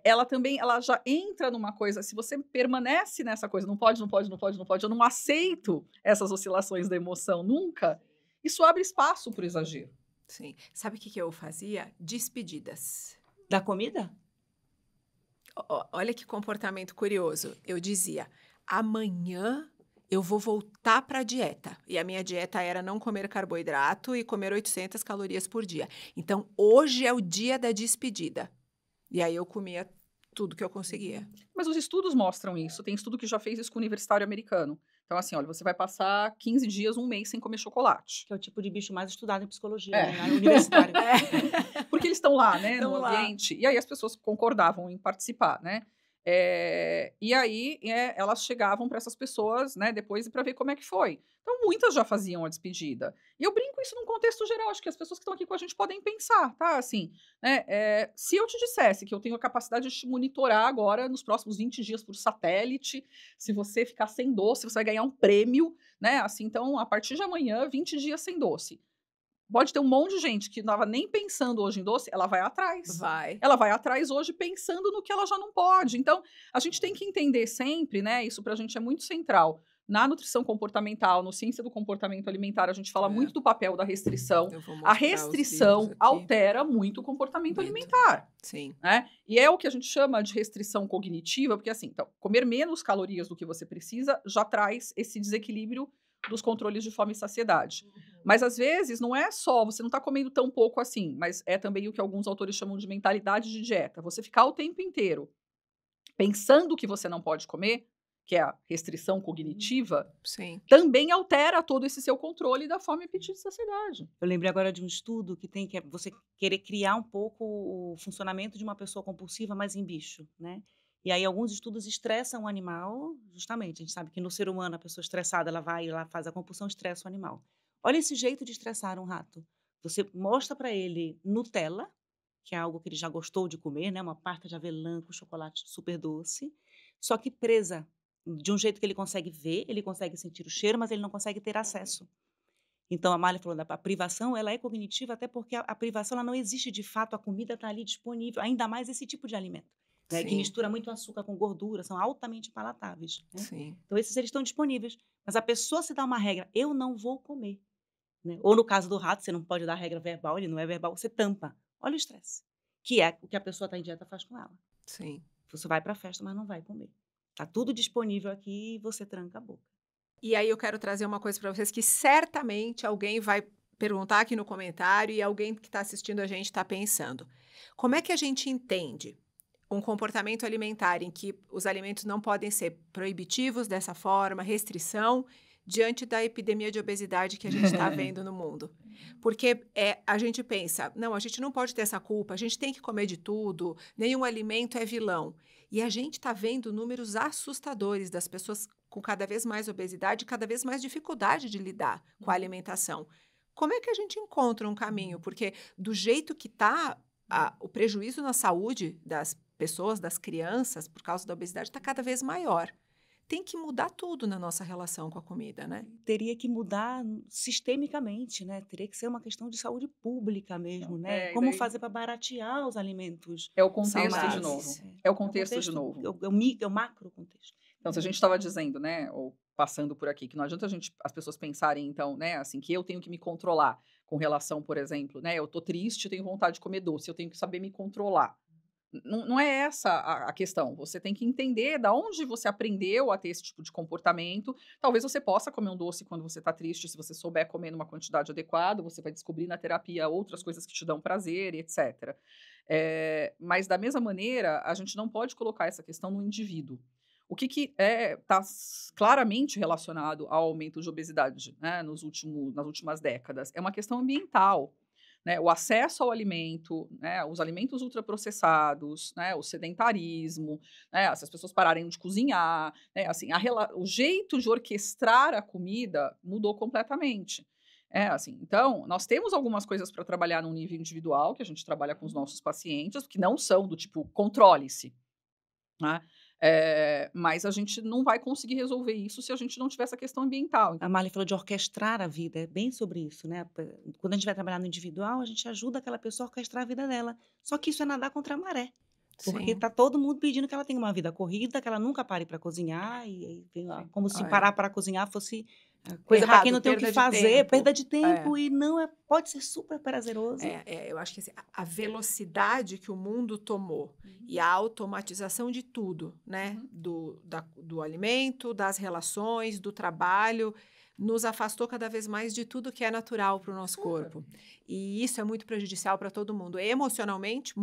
Ela também, ela já entra numa coisa, se você permanece nessa coisa, não pode, não pode, não pode, não pode, eu não aceito essas oscilações da emoção nunca, isso abre espaço para o exagero. Sim. Sabe o que eu fazia? Despedidas. da comida? Olha que comportamento curioso. Eu dizia, amanhã eu vou voltar para a dieta. E a minha dieta era não comer carboidrato e comer 800 calorias por dia. Então, hoje é o dia da despedida. E aí eu comia tudo que eu conseguia. Mas os estudos mostram isso. Tem estudo que já fez isso com o universitário americano. Então, assim, olha, você vai passar 15 dias, um mês sem comer chocolate. Que é o tipo de bicho mais estudado em psicologia, É. né, na universitária. Porque eles estão lá, né, Tão no lá. ambiente. E aí as pessoas concordavam em participar, né? E aí elas chegavam para essas pessoas, né, depois para ver como é que foi. Então, muitas já faziam a despedida. E eu brinco isso num contexto geral, acho que as pessoas que estão aqui com a gente podem pensar, tá? Assim, né, se eu te dissesse que eu tenho a capacidade de te monitorar agora nos próximos 20 dias por satélite, se você ficar sem doce, você vai ganhar um prêmio, né? Assim, então, a partir de amanhã, 20 dias sem doce. Pode ter um monte de gente que não estava nem pensando hoje em doce, ela vai atrás. Vai. Ela vai atrás hoje pensando no que ela já não pode. Então, a gente tem que entender sempre, né? Isso para a gente é muito central. Na nutrição comportamental, no ciência do comportamento alimentar, a gente fala muito do papel da restrição. Eu vou A mostrar os restrição livros aqui. altera muito o comportamento Muito. alimentar. Sim. Né? E é o que a gente chama de restrição cognitiva, porque assim, então, comer menos calorias do que você precisa já traz esse desequilíbrio dos controles de fome e saciedade. Mas às vezes não é só, você não está comendo tão pouco assim, mas é também o que alguns autores chamam de mentalidade de dieta. Você ficar o tempo inteiro pensando que você não pode comer, que é a restrição cognitiva, Sim. também altera todo esse seu controle da fome, apetite e saciedade. Eu lembrei agora de um estudo que tem que é você querer criar um pouco o funcionamento de uma pessoa compulsiva, mas em bicho, né? E aí alguns estudos estressam o animal, justamente. A gente sabe que no ser humano a pessoa estressada, ela vai lá faz a compulsão, estressa o animal. Olha esse jeito de estressar um rato. Você mostra para ele Nutella que é algo que ele já gostou de comer, né? Uma pasta de avelã com chocolate super doce, só que presa de um jeito que ele consegue ver, ele consegue sentir o cheiro, mas ele não consegue ter acesso. Então, a Mália falou a privação, ela é cognitiva até porque a privação ela não existe de fato, a comida está ali disponível, ainda mais esse tipo de alimento, né, que mistura muito açúcar com gordura, são altamente palatáveis. Né? Sim. Então, esses eles estão disponíveis. Mas a pessoa se dá uma regra, eu não vou comer. Né? Ou no caso do rato, você não pode dar regra verbal, ele não é verbal, você tampa. Olha o estresse. Que é o que a pessoa está em dieta faz com ela. Sim. Você vai para a festa, mas não vai comer. Está tudo disponível aqui e você tranca a boca. E aí eu quero trazer uma coisa para vocês que certamente alguém vai perguntar aqui no comentário e alguém que está assistindo a gente está pensando. Como é que a gente entende um comportamento alimentar em que os alimentos não podem ser proibitivos dessa forma, restrição, diante da epidemia de obesidade que a gente está vendo no mundo? Porque a gente pensa, não, a gente não pode ter essa culpa, a gente tem que comer de tudo, nenhum alimento é vilão. E a gente está vendo números assustadores das pessoas com cada vez mais obesidade, cada vez mais dificuldade de lidar com a alimentação. Como é que a gente encontra um caminho? Porque do jeito que está, o prejuízo na saúde das pessoas, das crianças, por causa da obesidade, está cada vez maior. Tem que mudar tudo na nossa relação com a comida, né? Teria que mudar sistemicamente, né? Teria que ser uma questão de saúde pública mesmo, né? Como fazer para baratear os alimentos É o contexto saudáveis. de novo. É o contexto de novo. É o macro contexto. Então, se a gente estava dizendo, né, ou passando por aqui, que não adianta as pessoas pensarem, então, né, assim, que eu tenho que me controlar com relação, por exemplo, né, eu tô triste, tenho vontade de comer doce, eu tenho que saber me controlar. Não é essa a questão. Você tem que entender da onde você aprendeu a ter esse tipo de comportamento. Talvez você possa comer um doce quando você está triste, se você souber comer numa quantidade adequada, você vai descobrir na terapia outras coisas que te dão prazer, etc. Mas, da mesma maneira, a gente não pode colocar essa questão no indivíduo. O que está claramente relacionado ao aumento de obesidade, né, nas últimas décadas é uma questão ambiental. Né, o acesso ao alimento, né, os alimentos ultraprocessados, né, o sedentarismo, né, se as pessoas pararem de cozinhar, né, assim, o jeito de orquestrar a comida mudou completamente. Assim, então, nós temos algumas coisas para trabalhar no nível individual, que a gente trabalha com os nossos pacientes, que não são do tipo, controle-se. Né? Mas a gente não vai conseguir resolver isso se a gente não tiver essa questão ambiental. A Marli falou de orquestrar a vida, é bem sobre isso, né? Quando a gente vai trabalhar no individual, a gente ajuda aquela pessoa a orquestrar a vida dela. Só que isso é nadar contra a maré. Porque está todo mundo pedindo que ela tenha uma vida corrida, que ela nunca pare para cozinhar, e vem lá, como se parar para cozinhar fosse coisa para quem não tem o que fazer, perda de tempo, e não pode ser super prazeroso. Eu acho que assim, a velocidade que o mundo tomou e a automatização de tudo, né? Do alimento, das relações, do trabalho, nos afastou cada vez mais de tudo que é natural para o nosso corpo. E isso é muito prejudicial para todo mundo. Emocionalmente,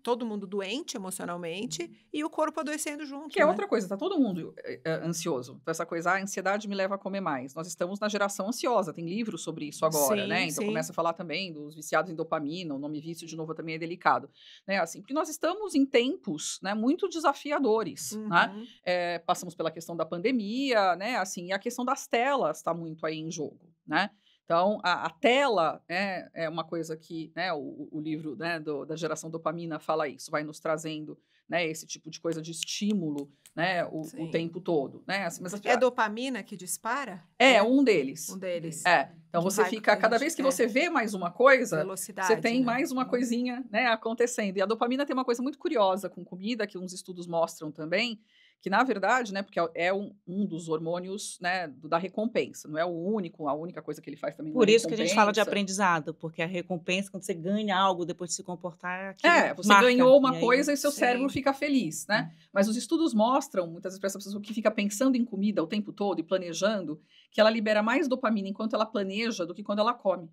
todo mundo doente emocionalmente e o corpo adoecendo junto. Que é outra coisa, tá todo mundo ansioso. Então, essa coisa, a ansiedade me leva a comer mais. Nós estamos na geração ansiosa, tem livros sobre isso agora, né? Então, começa a falar também dos viciados em dopamina, o nome vício, de novo, também é delicado. Né? Assim, porque nós estamos em tempos, né, muito desafiadores, né? Passamos pela questão da pandemia, né? Assim, e a questão das telas está muito aí em jogo, né? Então, a tela é uma coisa que, né, o livro, né, da geração dopamina fala isso, vai nos trazendo, né, esse tipo de coisa de estímulo, né, o tempo todo. Né? Assim, mas é dopamina que dispara? Um deles. Um deles. Então, você fica, cada vez que você vê mais uma coisa, você tem mais uma coisinha, né, acontecendo. E a dopamina tem uma coisa muito curiosa com comida, que uns estudos mostram também, que na verdade, né, porque é um dos hormônios, né, da recompensa, não é a única coisa que ele faz também. Por isso que a gente fala de aprendizado, porque a recompensa, quando você ganha algo depois de se comportar, você ganhou uma coisa e seu cérebro fica feliz, né? Mas os estudos mostram, muitas vezes, para essa pessoa que fica pensando em comida o tempo todo e planejando, que ela libera mais dopamina enquanto ela planeja do que quando ela come.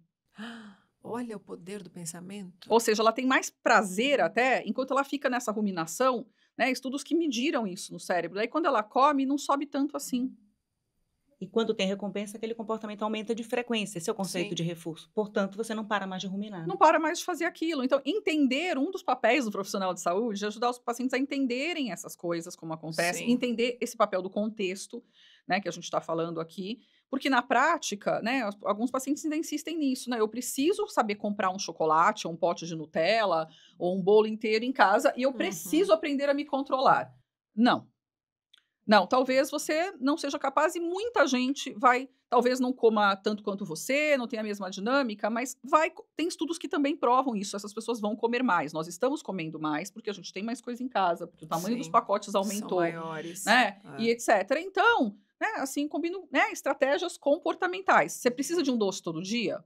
Olha o poder do pensamento. Ou seja, ela tem mais prazer até enquanto ela fica nessa ruminação, né? Estudos que mediram isso no cérebro. Aí quando ela come, não sobe tanto assim. E quando tem recompensa, aquele comportamento aumenta de frequência. Esse é o conceito de reforço. Portanto, você não para mais de ruminar. Não para mais de fazer aquilo. Então, entender um dos papéis do profissional de saúde é ajudar os pacientes a entenderem essas coisas, como acontecem, entender esse papel do contexto, né, que a gente está falando aqui, porque na prática, né, alguns pacientes ainda insistem nisso, né? Eu preciso saber comprar um chocolate, ou um pote de Nutella, ou um bolo inteiro em casa, e eu preciso aprender a me controlar. Não. Não, talvez você não seja capaz e muita gente vai, talvez não coma tanto quanto você, não tenha a mesma dinâmica, mas tem estudos que também provam isso, essas pessoas vão comer mais. Nós estamos comendo mais porque a gente tem mais coisa em casa, porque o tamanho dos Sim, pacotes são aumentou, maiores. né? E etc. Então, né, assim, combino, né, estratégias comportamentais. Você precisa de um doce todo dia?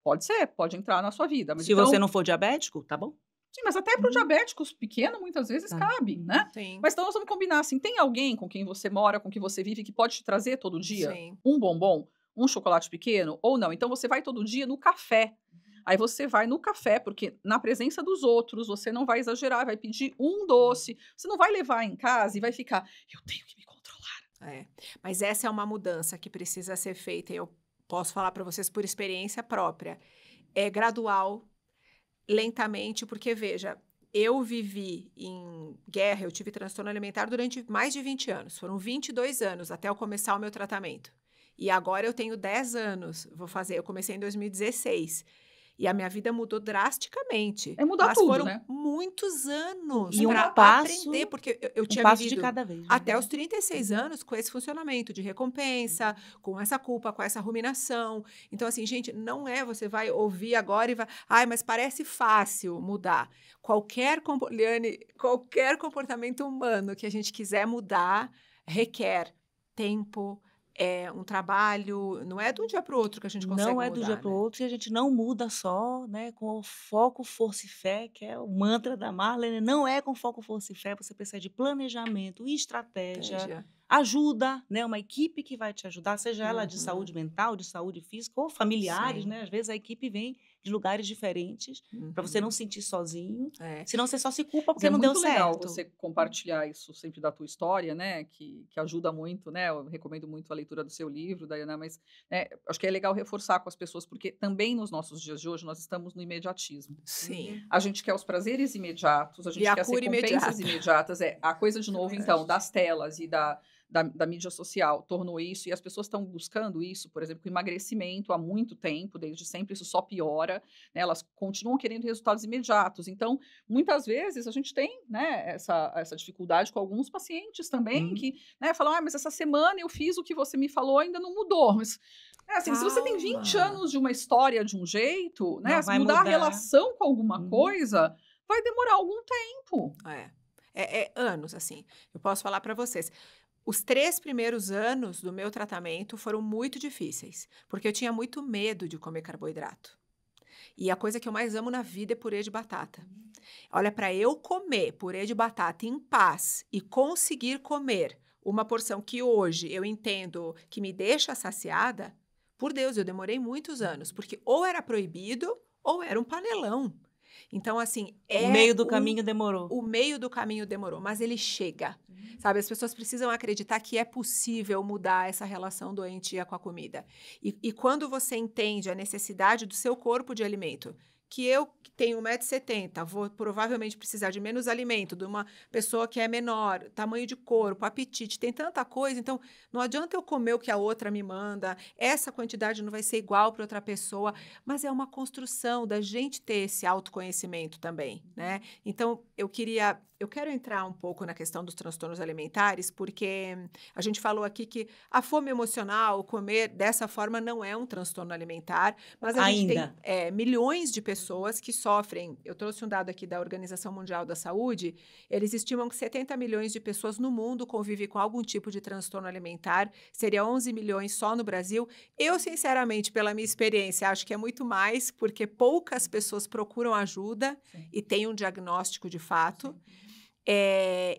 Pode ser, pode entrar na sua vida, mas Se você então não for diabético, tá bom? sim, mas até para o diabéticos pequeno, muitas vezes Tá. cabe, né? Sim, Mas então nós vamos combinar assim, tem alguém com quem você mora, com quem você vive, que pode te trazer todo dia sim. um bombom, um chocolate pequeno ou não? Então você vai todo dia no café. Aí você vai no café, porque na presença dos outros, você não vai exagerar, vai pedir um doce, você não vai levar em casa e vai ficar, eu tenho que me controlar. É. Mas essa é uma mudança que precisa ser feita, e eu posso falar para vocês por experiência própria. É gradual, lentamente, porque veja, eu vivi em guerra, eu tive transtorno alimentar durante mais de 20 anos. Foram 22 anos até eu começar o meu tratamento. E agora eu tenho 10 anos, eu comecei em 2016. E a minha vida mudou drasticamente. É mudar Mas tudo, foram né? muitos anos E um para passo- aprender, porque eu Um tinha passo de vivido cada vez. né? até os 36 anos com esse funcionamento de recompensa, com essa culpa, com essa ruminação. Então, assim, gente, não é você vai ouvir agora e vai. Ai, mas parece fácil mudar. Liane, qualquer comportamento humano que a gente quiser mudar requer tempo, um trabalho. Não é de um dia para o outro que a gente consegue Não é mudar, do dia para o né? outro e a gente não muda só, né, com o foco, força e fé, que é o mantra da Marlene. Não é com foco, força e fé, você precisa de planejamento, estratégia, Estratégia. ajuda, né, uma equipe que vai te ajudar, seja ela de Uhum. saúde mental, de saúde física ou familiares, Sim. né? Às vezes a equipe vem de lugares diferentes para você não se sentir sozinho, É. senão você só se culpa Mas porque é não deu muito legal certo. você compartilhar isso sempre da tua história, né? Que ajuda muito, né? Eu recomendo muito a leitura do seu livro, Dayana, mas né, acho que é legal reforçar com as pessoas, porque também nos nossos dias de hoje nós estamos no imediatismo. Sim. A gente quer os prazeres imediatos, a E gente a quer as cura recompensas imediata. imediatas. É a coisa de novo, Verdade. então, das telas e da mídia social tornou isso, e as pessoas estão buscando isso, por exemplo, com emagrecimento há muito tempo, desde sempre isso só piora, né? Elas continuam querendo resultados imediatos. Então, muitas vezes a gente tem, né, essa dificuldade com alguns pacientes também, que né, falam, mas essa semana eu fiz o que você me falou, ainda não mudou. Mas, assim, se você tem 20 Calma. anos de uma história de um jeito, né, Não se vai mudar a mudar. relação com alguma coisa, vai demorar algum tempo. É anos, assim. Eu posso falar para vocês. Os 3 primeiros anos do meu tratamento foram muito difíceis, porque eu tinha muito medo de comer carboidrato. E a coisa que eu mais amo na vida é purê de batata. Olha, para eu comer purê de batata em paz e conseguir comer uma porção que hoje eu entendo que me deixa saciada, por Deus, eu demorei muitos anos, porque ou era proibido ou era um panelão. Então, assim, O meio do caminho demorou. o meio do caminho demorou, mas ele chega. Sabe, as pessoas precisam acreditar que é possível mudar essa relação doentia com a comida. E quando você entende a necessidade do seu corpo de alimento, que eu que tenho 1,70 m, vou provavelmente precisar de menos alimento, de uma pessoa que é menor, tamanho de corpo, apetite, tem tanta coisa, então não adianta eu comer o que a outra me manda, essa quantidade não vai ser igual para outra pessoa, mas é uma construção da gente ter esse autoconhecimento também, né? Então, eu quero entrar um pouco na questão dos transtornos alimentares, porque a gente falou aqui que a fome emocional, comer dessa forma não é um transtorno alimentar, mas a gente tem milhões de pessoas que sofrem. Eu trouxe um dado aqui da Organização Mundial da Saúde, eles estimam que 70 milhões de pessoas no mundo convivem com algum tipo de transtorno alimentar, seria 11 milhões só no Brasil. Eu, sinceramente, pela minha experiência, acho que é muito mais, porque poucas pessoas procuram ajuda e têm um diagnóstico de fato.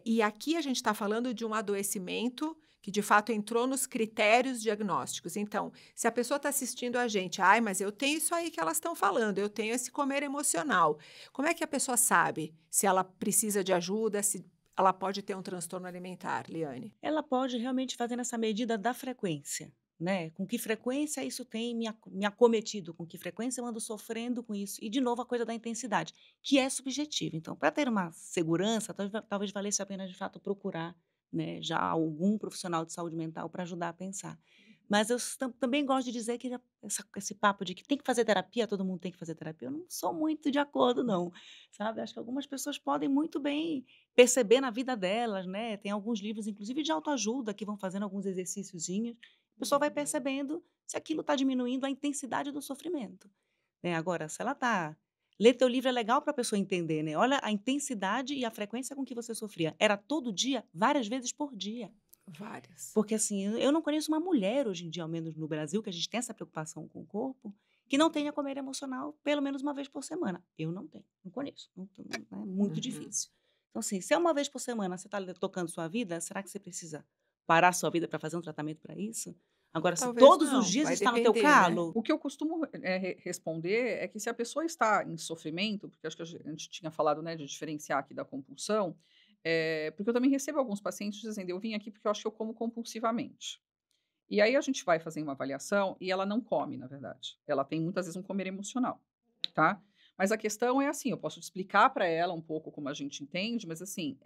E aqui a gente está falando de um adoecimento que de fato entrou nos critérios diagnósticos. Então, se a pessoa está assistindo a gente, mas eu tenho isso aí que elas estão falando, eu tenho esse comer emocional. Como é que a pessoa sabe se ela precisa de ajuda, se ela pode ter um transtorno alimentar, Liane? Ela pode realmente fazer essa medida da frequência. Né? Com que frequência isso tem me acometido, com que frequência eu ando sofrendo com isso. E, de novo, a coisa da intensidade, que é subjetiva. Então, para ter uma segurança, talvez valesse a pena, de fato, procurar, né, já algum profissional de saúde mental para ajudar a pensar. Mas eu também gosto de dizer que esse papo de que tem que fazer terapia, todo mundo tem que fazer terapia, eu não sou muito de acordo não, sabe. Acho que algumas pessoas podem muito bem perceber na vida delas, né, tem alguns livros inclusive de autoajuda que vão fazendo alguns exercíciozinhos, a pessoa vai percebendo se aquilo está diminuindo a intensidade do sofrimento, né. Agora, se ela está ler teu livro é legal para a pessoa entender, né, olha a intensidade e a frequência com que você sofria, era todo dia, várias vezes por dia. Várias. Porque, assim, eu não conheço uma mulher hoje em dia, ao menos no Brasil, que a gente tem essa preocupação com o corpo, que não tenha comer emocional pelo menos uma vez por semana. Eu não tenho, não conheço, é muito difícil. Então, assim, se é uma vez por semana você está tocando sua vida, será que você precisa parar sua vida para fazer um tratamento para isso? Agora, se Talvez todos os não, dias vai está no teu depender, né? calo, O que eu costumo responder é que se a pessoa está em sofrimento, porque acho que a gente tinha falado, né, de diferenciar aqui da compulsão, porque eu também recebo alguns pacientes dizendo, eu vim aqui porque eu acho que eu como compulsivamente. E aí a gente vai fazer uma avaliação e ela não come, na verdade. Ela tem muitas vezes um comer emocional, tá? Mas a questão é assim, eu posso te explicar para ela um pouco como a gente entende, mas assim,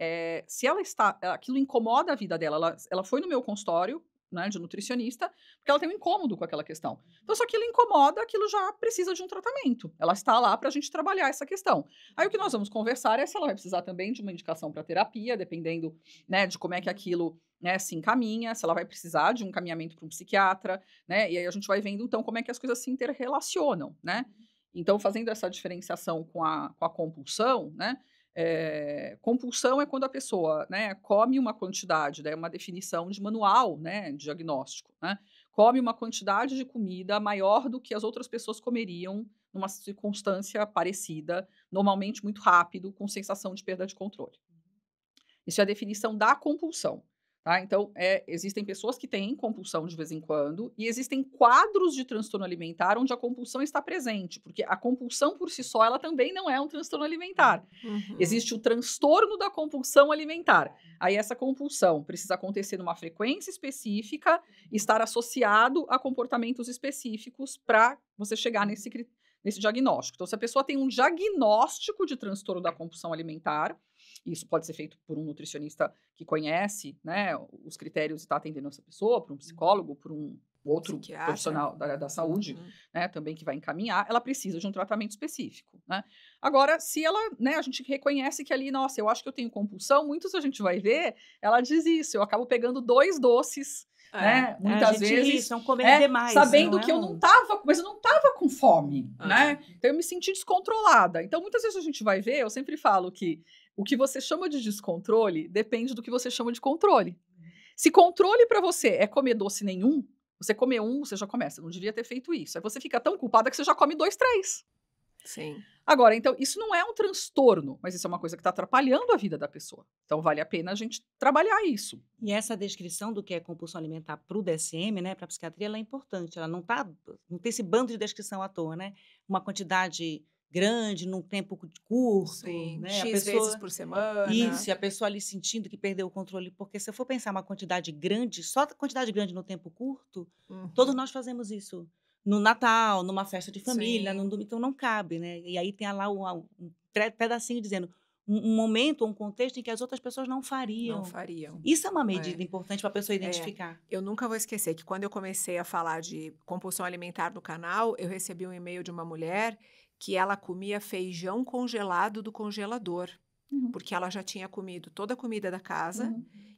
se ela está, aquilo incomoda a vida dela, ela foi no meu consultório, né, de nutricionista, porque ela tem um incômodo com aquela questão. Então, se aquilo incomoda, aquilo já precisa de um tratamento. Ela está lá para a gente trabalhar essa questão. Aí o que nós vamos conversar é se ela vai precisar também de uma indicação para terapia, dependendo, né, de como é que aquilo, né, se encaminha, se ela vai precisar de um encaminhamento para um psiquiatra, né? E aí a gente vai vendo então como é que as coisas se interrelacionam, né? Então, fazendo essa diferenciação com a compulsão, né? Compulsão é quando a pessoa, né, come uma quantidade, daí é uma definição de manual, né, de diagnóstico, né? Come uma quantidade de comida maior do que as outras pessoas comeriam numa circunstância parecida, normalmente muito rápido, com sensação de perda de controle. Isso é a definição da compulsão. Tá? Então, existem pessoas que têm compulsão de vez em quando, e existem quadros de transtorno alimentar onde a compulsão está presente, porque a compulsão por si só, ela também não é um transtorno alimentar. Existe o transtorno da compulsão alimentar. Aí essa compulsão precisa acontecer numa frequência específica, estar associado a comportamentos específicos para você chegar nesse diagnóstico. Então, se a pessoa tem um diagnóstico de transtorno da compulsão alimentar, isso pode ser feito por um nutricionista que conhece, né, os critérios e está atendendo essa pessoa, por um psicólogo, por um outro profissional da área da saúde, né, também que vai encaminhar, ela precisa de um tratamento específico, né? Agora, se ela, né, a gente reconhece que ali, nossa, eu acho que eu tenho compulsão, muitos a gente vai ver, ela diz isso, eu acabo pegando 2 doces, né, muitas vezes, não comer demais, sabendo que eu não tava, mas eu não tava com fome, né? Então eu me senti descontrolada. Então muitas vezes a gente vai ver, eu sempre falo que o que você chama de descontrole depende do que você chama de controle. Se controle para você é comer doce nenhum, você comer um, você já começa, não devia ter feito isso. Aí você fica tão culpada que você já come 2, 3. Sim. Agora, então, isso não é um transtorno, mas isso é uma coisa que está atrapalhando a vida da pessoa. Então, vale a pena a gente trabalhar isso. E essa descrição do que é compulsão alimentar para o DSM, né, para a psiquiatria, ela é importante. Ela não tem esse bando de descrição à toa, né? Uma quantidade grande, num tempo curto. Sim, né? X vezes por semana. Isso, e a pessoa ali sentindo que perdeu o controle. Porque se eu for pensar uma quantidade grande, só quantidade grande no tempo curto, todos nós fazemos isso. No Natal, numa festa de família, então não cabe, né? E aí tem lá um pedacinho dizendo um momento, um contexto em que as outras pessoas não fariam. Não fariam. Isso é uma medida importante para a pessoa identificar. Eu nunca vou esquecer que quando eu comecei a falar de compulsão alimentar no canal, eu recebi um e-mail de uma mulher que ela comia feijão congelado do congelador, porque ela já tinha comido toda a comida da casa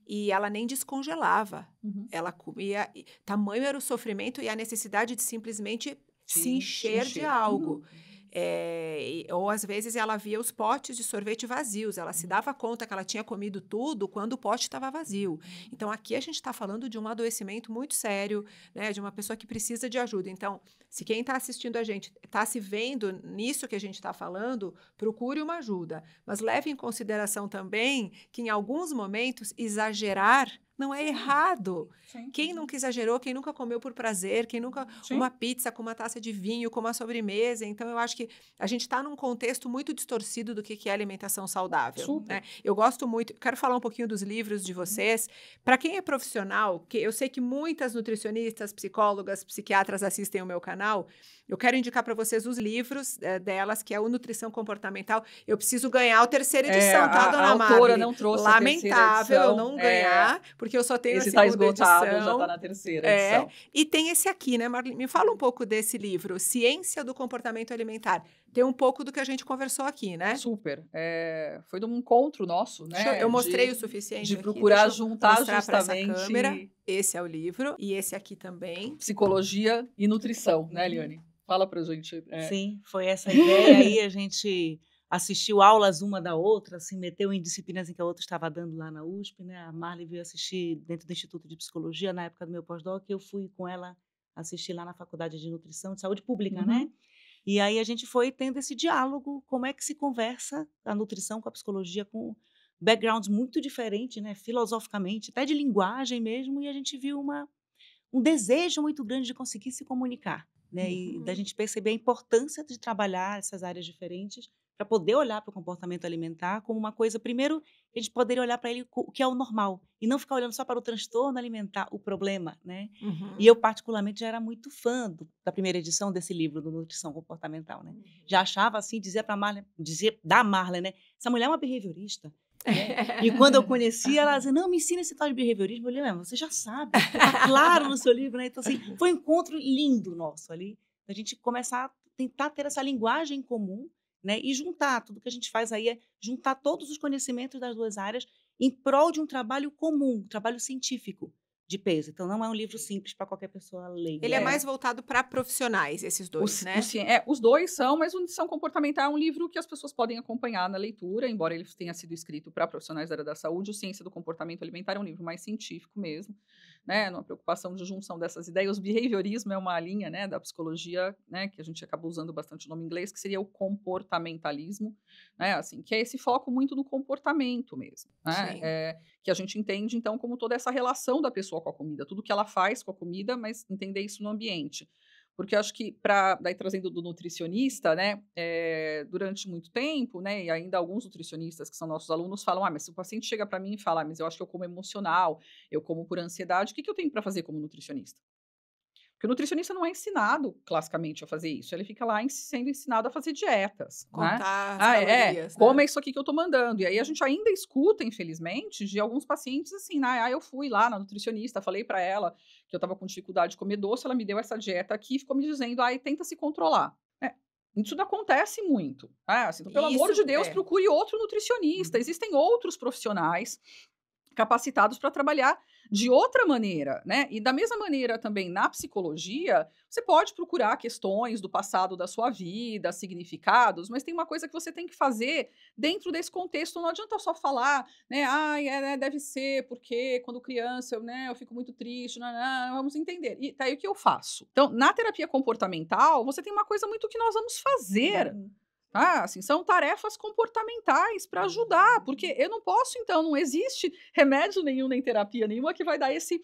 e ela nem descongelava. Ela comia, tamanho era o sofrimento e a necessidade de simplesmente se encher de algo. Ou às vezes ela via os potes de sorvete vazios, ela se dava conta que ela tinha comido tudo quando o pote estava vazio. Então aqui a gente está falando de um adoecimento muito sério, né, de uma pessoa que precisa de ajuda. Então, se quem está assistindo a gente está se vendo nisso que a gente está falando, procure uma ajuda. Mas leve em consideração também que em alguns momentos exagerar não é errado. Sim. Quem nunca exagerou, quem nunca comeu por prazer, quem nunca uma pizza com uma taça de vinho, com uma sobremesa. Então, eu acho que a gente está num contexto muito distorcido do que é alimentação saudável. Né? Eu gosto muito, quero falar um pouquinho dos livros de vocês. Para quem é profissional, que eu sei que muitas nutricionistas, psicólogas, psiquiatras assistem o meu canal, eu quero indicar para vocês os livros delas, que é o Nutrição Comportamental. Eu preciso ganhar a terceira edição, tá, dona Marli? A autora não trouxe Lamentável eu não ganhar, porque eu só tenho esse a segunda esgotado, edição. já está na terceira edição. E tem esse aqui, né, Marli? Me fala um pouco desse livro, Ciência do Comportamento Alimentar. Tem um pouco do que a gente conversou aqui, né? Super. Foi de um encontro nosso, né? Eu mostrei o suficiente de aqui. procurar juntar justamente essa câmera. Esse é o livro e esse aqui também. Psicologia e nutrição, né, Eliane? Fala pra gente. Sim, foi essa ideia aí, a gente assistiu aulas uma da outra, se meteu em disciplinas em que a outra estava dando lá na USP, né? A Marli veio assistir dentro do Instituto de Psicologia, na época do meu pós-doc, eu fui com ela assistir lá na Faculdade de Nutrição de Saúde Pública, né? E aí a gente foi tendo esse diálogo, como é que se conversa a nutrição com a psicologia, com backgrounds muito diferentes, né? Filosoficamente, até de linguagem mesmo, e a gente viu um desejo muito grande de conseguir se comunicar. Né? E da gente perceber a importância de trabalhar essas áreas diferentes para poder olhar para o comportamento alimentar como uma coisa, primeiro, a gente poderia olhar para ele o que é o normal e não ficar olhando só para o transtorno alimentar, o problema, né? E eu, particularmente, já era muito fã da primeira edição desse livro, do Nutrição Comportamental, né? Já achava assim, dizia da Marli, né? Essa mulher é uma behaviorista. Né? E quando eu conhecia, ela dizia, não, me ensina esse tal de behaviorismo. Eu falei, você já sabe, está claro no seu livro, né? Então, assim, foi um encontro lindo nosso ali, a gente começar a tentar ter essa linguagem comum, né? E juntar, tudo que a gente faz aí é juntar todos os conhecimentos das duas áreas em prol de um trabalho comum, um trabalho científico de peso. Então, não é um livro simples para qualquer pessoa ler. Ele é mais voltado para profissionais, esses dois, né? Os dois são, mas o Nutrição Comportamental é um livro que as pessoas podem acompanhar na leitura, embora ele tenha sido escrito para profissionais da área da saúde. O Ciência do Comportamento Alimentar é um livro mais científico mesmo, né? Numa preocupação de junção dessas ideias. O behaviorismo é uma linha, né, da psicologia, né, que a gente acaba usando bastante o nome inglês, que seria o comportamentalismo, né? Assim, que é esse foco muito no comportamento mesmo, né? Que a gente entende, então, como toda essa relação da pessoa com a comida, tudo que ela faz com a comida, mas entender isso no ambiente. Porque eu acho que, daí trazendo do nutricionista, né, durante muito tempo, né, e ainda alguns nutricionistas que são nossos alunos falam, mas se o paciente chega para mim e fala, mas eu acho que eu como emocional, eu como por ansiedade, o que eu tenho para fazer como nutricionista? Porque o nutricionista não é ensinado, classicamente, a fazer isso. Ele fica lá sendo ensinado a fazer dietas. Contar as calorias, como é isso aqui que eu tô mandando. E aí a gente ainda escuta, infelizmente, de alguns pacientes assim, eu fui lá na nutricionista, falei para ela que eu tava com dificuldade de comer doce, ela me deu essa dieta aqui e ficou me dizendo, tenta se controlar. Isso não acontece muito. Assim, então, pelo amor de Deus, procure outro nutricionista. Existem outros profissionais capacitados para trabalhar de outra maneira, né? E da mesma maneira também na psicologia, você pode procurar questões do passado da sua vida, significados, mas tem uma coisa que você tem que fazer dentro desse contexto. Não adianta só falar, né? Deve ser porque quando criança eu fico muito triste, vamos entender. E tá aí o que eu faço. Então, na terapia comportamental, você tem uma coisa muito que nós vamos fazer. Assim, são tarefas comportamentais para ajudar, porque eu não posso, então, não existe remédio nenhum, nem terapia nenhuma que vai dar esse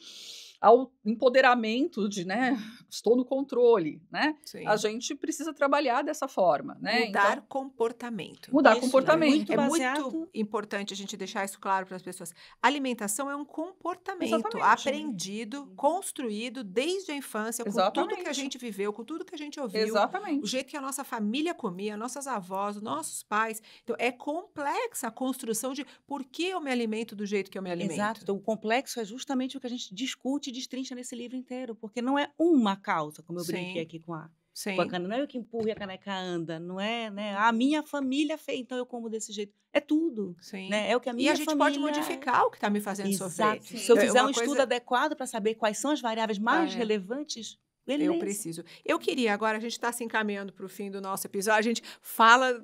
ao empoderamento de, né, estou no controle, né? Sim. A gente precisa trabalhar dessa forma, né? Mudar comportamento. Mudar comportamento. É muito importante a gente deixar isso claro para as pessoas. Alimentação é um comportamento aprendido, construído desde a infância, com tudo que a gente viveu, com tudo que a gente ouviu. O jeito que a nossa família comia, nossas avós, nossos pais. Então, é complexa a construção de por que eu me alimento do jeito que eu me alimento. Exato. Então, o complexo é justamente o que a gente discute e destrincha nesse livro inteiro, porque não é uma causa, como eu brinquei aqui com a caneca, não é eu que empurro e a caneca anda, não é, né? A minha família fez, então eu como desse jeito. É tudo, né? É o que a minha família... E a gente pode modificar o que está me fazendo sofrer. Se eu fizer um estudo adequado para saber quais são as variáveis mais relevantes... Beleza. Eu preciso. Eu queria, agora a gente está se encaminhando para o fim do nosso episódio, a gente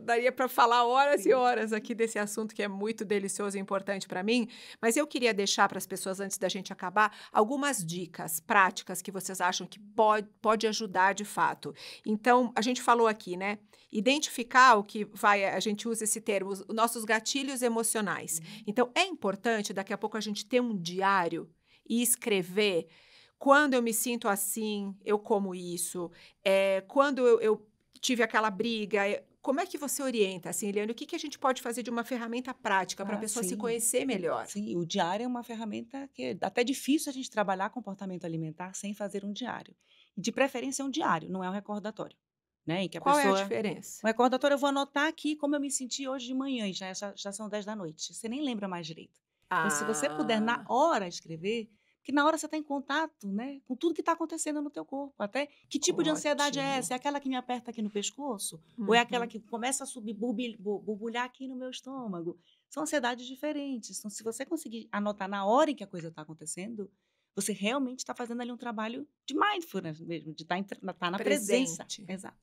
daria para falar horas e horas aqui desse assunto que é muito delicioso e importante para mim, mas eu queria deixar para as pessoas, antes da gente acabar, algumas dicas práticas que vocês acham que pode ajudar de fato. Então, a gente falou aqui, né? Identificar a gente usa esse termo, os nossos gatilhos emocionais. Então, é importante, daqui a pouco, a gente ter um diário e escrever, quando eu me sinto assim, eu como isso, quando eu tive aquela briga, como é que você orienta, assim, Eliane, o que a gente pode fazer de uma ferramenta prática para a pessoa se conhecer melhor? Sim, o diário é uma ferramenta que é até difícil a gente trabalhar comportamento alimentar sem fazer um diário. E de preferência é um diário, não é um recordatório, né? Em que a Qual é a pessoa. diferença? Um recordatório, eu vou anotar aqui como eu me senti hoje de manhã, e já são 10 da noite. Você nem lembra mais direito. Então, se você puder, na Ah, hora, escrever, porque na hora você está em contato, né, com tudo que está acontecendo no teu corpo. Até que tipo de ansiedade é ótimo. essa? É aquela que me aperta aqui no pescoço? Ou é aquela Uhum. que começa a subir, borbulhar aqui no meu estômago? São ansiedades diferentes. Então, se você conseguir anotar na hora em que a coisa está acontecendo, você realmente está fazendo ali um trabalho de mindfulness mesmo, de estar na presença. Presente. Exato.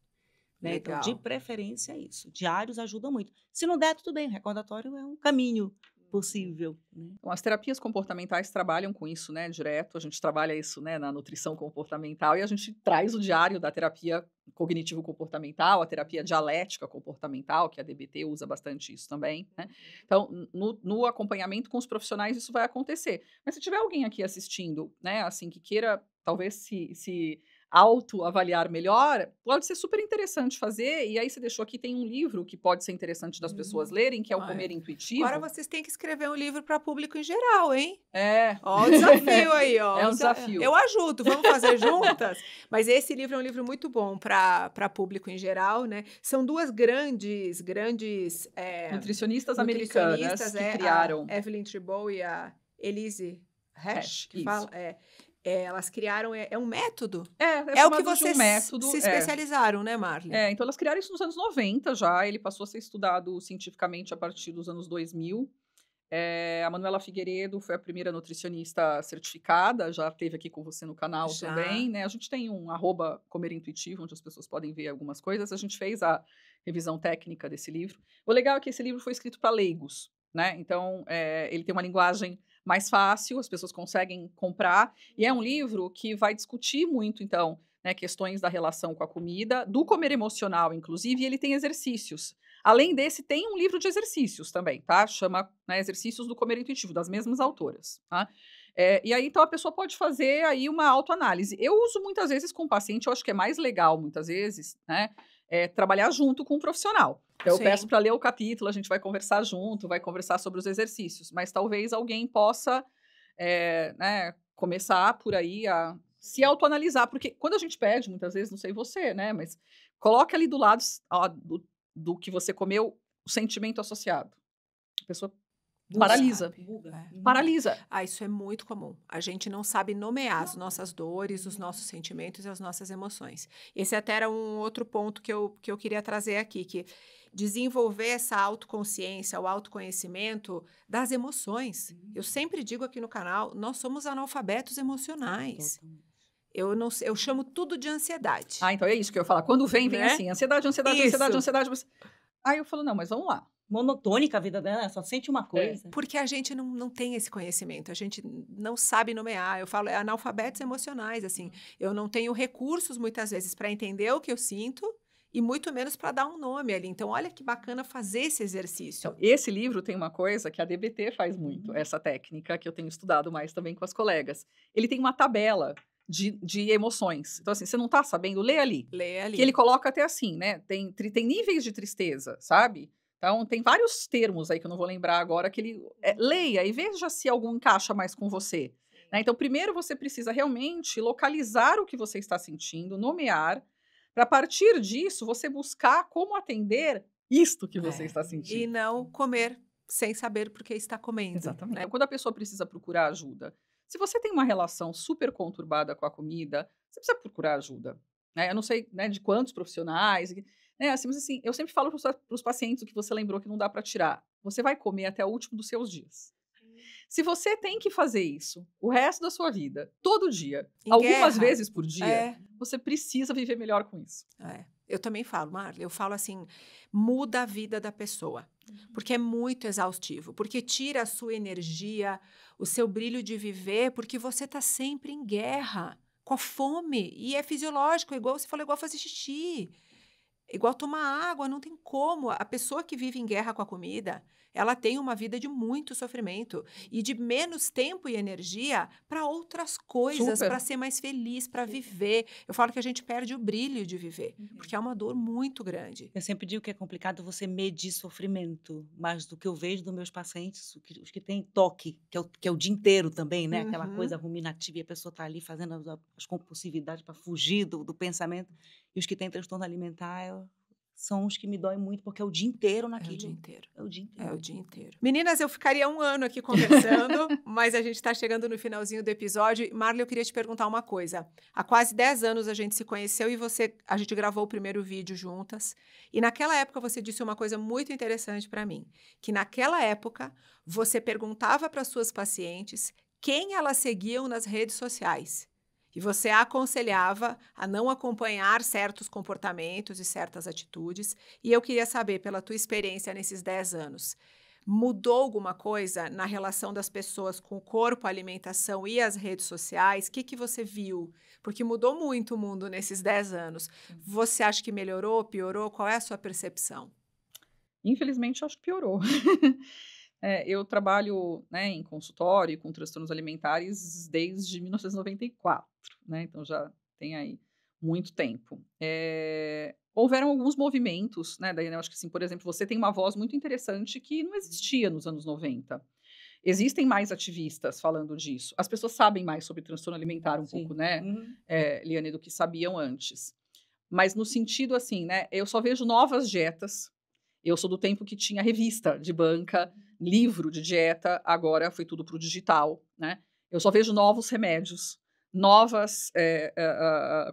Né? Então, de Legal. preferência, é isso. Diários ajudam muito. Se não der, tudo bem. O recordatório é um caminho possível. Né? Então, as terapias comportamentais trabalham com isso, né, direto. A gente trabalha isso, né, na nutrição comportamental e a gente traz o diário da terapia cognitivo-comportamental, a terapia dialética comportamental, que a DBT usa bastante isso também, né. Então, no acompanhamento com os profissionais isso vai acontecer. Mas se tiver alguém aqui assistindo, né, assim, que queira talvez se autoavaliar melhor, pode ser super interessante fazer, e aí você deixou aqui, tem um livro que pode ser interessante das pessoas lerem, que é o Olha, Comer Intuitivo. agora vocês têm que escrever um livro para público em geral, hein? É. Ó, o desafio aí, ó. É um desafio. Eu ajudo, vamos fazer juntas? Mas esse livro é um livro muito bom para público em geral, né? São duas grandes nutricionistas americanas que criaram. A Evelyn Tribole e a Elise Resch, que isso. fala. Elas criaram, um método. É o que chamado de um vocês método. se especializaram, né, Marli? Então elas criaram isso nos anos 90 já, ele passou a ser estudado cientificamente a partir dos anos 2000. A Manuela Figueiredo foi a primeira nutricionista certificada, já esteve aqui com você no canal Já. também, né? A gente tem um @Comer Intuitivo, onde as pessoas podem ver algumas coisas. A gente fez a revisão técnica desse livro. O legal é que esse livro foi escrito para leigos, né? Então, ele tem uma linguagem mais fácil, as pessoas conseguem comprar, e é um livro que vai discutir muito, então, né, questões da relação com a comida, do comer emocional, inclusive, e ele tem exercícios. Além desse, tem um livro de exercícios também, tá? Chama, né, Exercícios do Comer Intuitivo, das mesmas autoras, tá? E aí, então, a pessoa pode fazer aí uma autoanálise. Eu uso muitas vezes com o paciente, eu acho que é mais legal, muitas vezes, né? Trabalhar junto com um profissional. Então, eu peço para ler o capítulo, a gente vai conversar junto, vai conversar sobre os exercícios. Mas talvez alguém possa, né, começar por aí a se autoanalisar. Porque quando a gente pede, muitas vezes, não sei você, né? Mas coloque ali do lado do que você comeu, o sentimento associado. A pessoa paralisa. Paralisa. Isso é muito comum. A gente não sabe nomear as nossas dores, os nossos sentimentos e as nossas emoções. Esse até era um outro ponto que eu queria trazer aqui, que desenvolver essa autoconsciência, o autoconhecimento das emoções. Eu sempre digo aqui no canal, nós somos analfabetos emocionais. Eu chamo tudo de ansiedade. Então é isso que eu ia falar. Quando vem né? assim, ansiedade. Aí eu falo, não, mas vamos lá. Monotônica a vida dela, só sente uma coisa. Porque a gente não tem esse conhecimento, a gente não sabe nomear. Eu falo, analfabetos emocionais, assim. Eu não tenho recursos, muitas vezes, para entender o que eu sinto e muito menos para dar um nome ali. Então, olha que bacana fazer esse exercício. Então, esse livro tem uma coisa que a DBT faz muito, essa técnica que eu tenho estudado mais também com as colegas. Ele tem uma tabela de emoções. Então, assim, você não tá sabendo, lê ali. Lê ali. Que ele coloca até assim, né? Tem níveis de tristeza, sabe? Então, tem vários termos aí que eu não vou lembrar agora, que ele leia e veja se algum encaixa mais com você. Né? Então, primeiro você precisa realmente localizar o que você está sentindo, nomear, para a partir disso você buscar como atender isto que você está sentindo. E não comer sem saber por que está comendo. Exatamente. Né? Então, quando a pessoa precisa procurar ajuda, se você tem uma relação super conturbada com a comida, você precisa procurar ajuda. Né? Eu não sei, né, de quantos profissionais... mas assim, eu sempre falo para os pacientes o que você lembrou que não dá para tirar. Você vai comer até o último dos seus dias. Se você tem que fazer isso o resto da sua vida, todo dia, algumas vezes por dia, você precisa viver melhor com isso. Eu também falo, Marli, eu falo assim, muda a vida da pessoa. Porque é muito exaustivo, porque tira a sua energia, o seu brilho de viver, porque você está sempre em guerra, com a fome. E é fisiológico, igual você falou, igual fazer xixi. Igual tomar água, não tem como. A pessoa que vive em guerra com a comida, ela tem uma vida de muito sofrimento e de menos tempo e energia para outras coisas, para Super. ser mais feliz, para viver. Eu falo que a gente perde o brilho de viver, porque é uma dor muito grande. Eu sempre digo que é complicado você medir sofrimento, mas do que eu vejo dos meus pacientes, os que têm toque, que é o dia inteiro também, né? Aquela coisa ruminativa e a pessoa está ali fazendo as compulsividades para fugir do pensamento. E os que têm transtorno alimentar são os que me doem muito, porque é o dia inteiro naquilo. É o dia inteiro. É o dia inteiro. É o dia inteiro. Meninas, eu ficaria um ano aqui conversando, mas a gente está chegando no finalzinho do episódio. Marla, eu queria te perguntar uma coisa. Há quase 10 anos a gente se conheceu e a gente gravou o primeiro vídeo juntas. E naquela época você disse uma coisa muito interessante para mim, que naquela época você perguntava para suas pacientes quem elas seguiam nas redes sociais. E você a aconselhava a não acompanhar certos comportamentos e certas atitudes. E eu queria saber, pela tua experiência nesses 10 anos, mudou alguma coisa na relação das pessoas com o corpo, a alimentação e as redes sociais? O que você viu? Porque mudou muito o mundo nesses 10 anos. Você acha que melhorou, piorou? Qual é a sua percepção? Infelizmente, eu acho que piorou. Eu trabalho, né, em consultório com transtornos alimentares desde 1994, né? Então já tem aí muito tempo. Houveram alguns movimentos, né? Daí eu acho que, assim, por exemplo, você tem uma voz muito interessante que não existia nos anos 90. Existem mais ativistas falando disso. As pessoas sabem mais sobre transtorno alimentar um pouco, né, Liane, do que sabiam antes. Mas no sentido assim, né? Eu só vejo novas dietas. Eu sou do tempo que tinha revista de banca, livro de dieta, agora foi tudo para o digital, né? Eu só vejo novos remédios, novas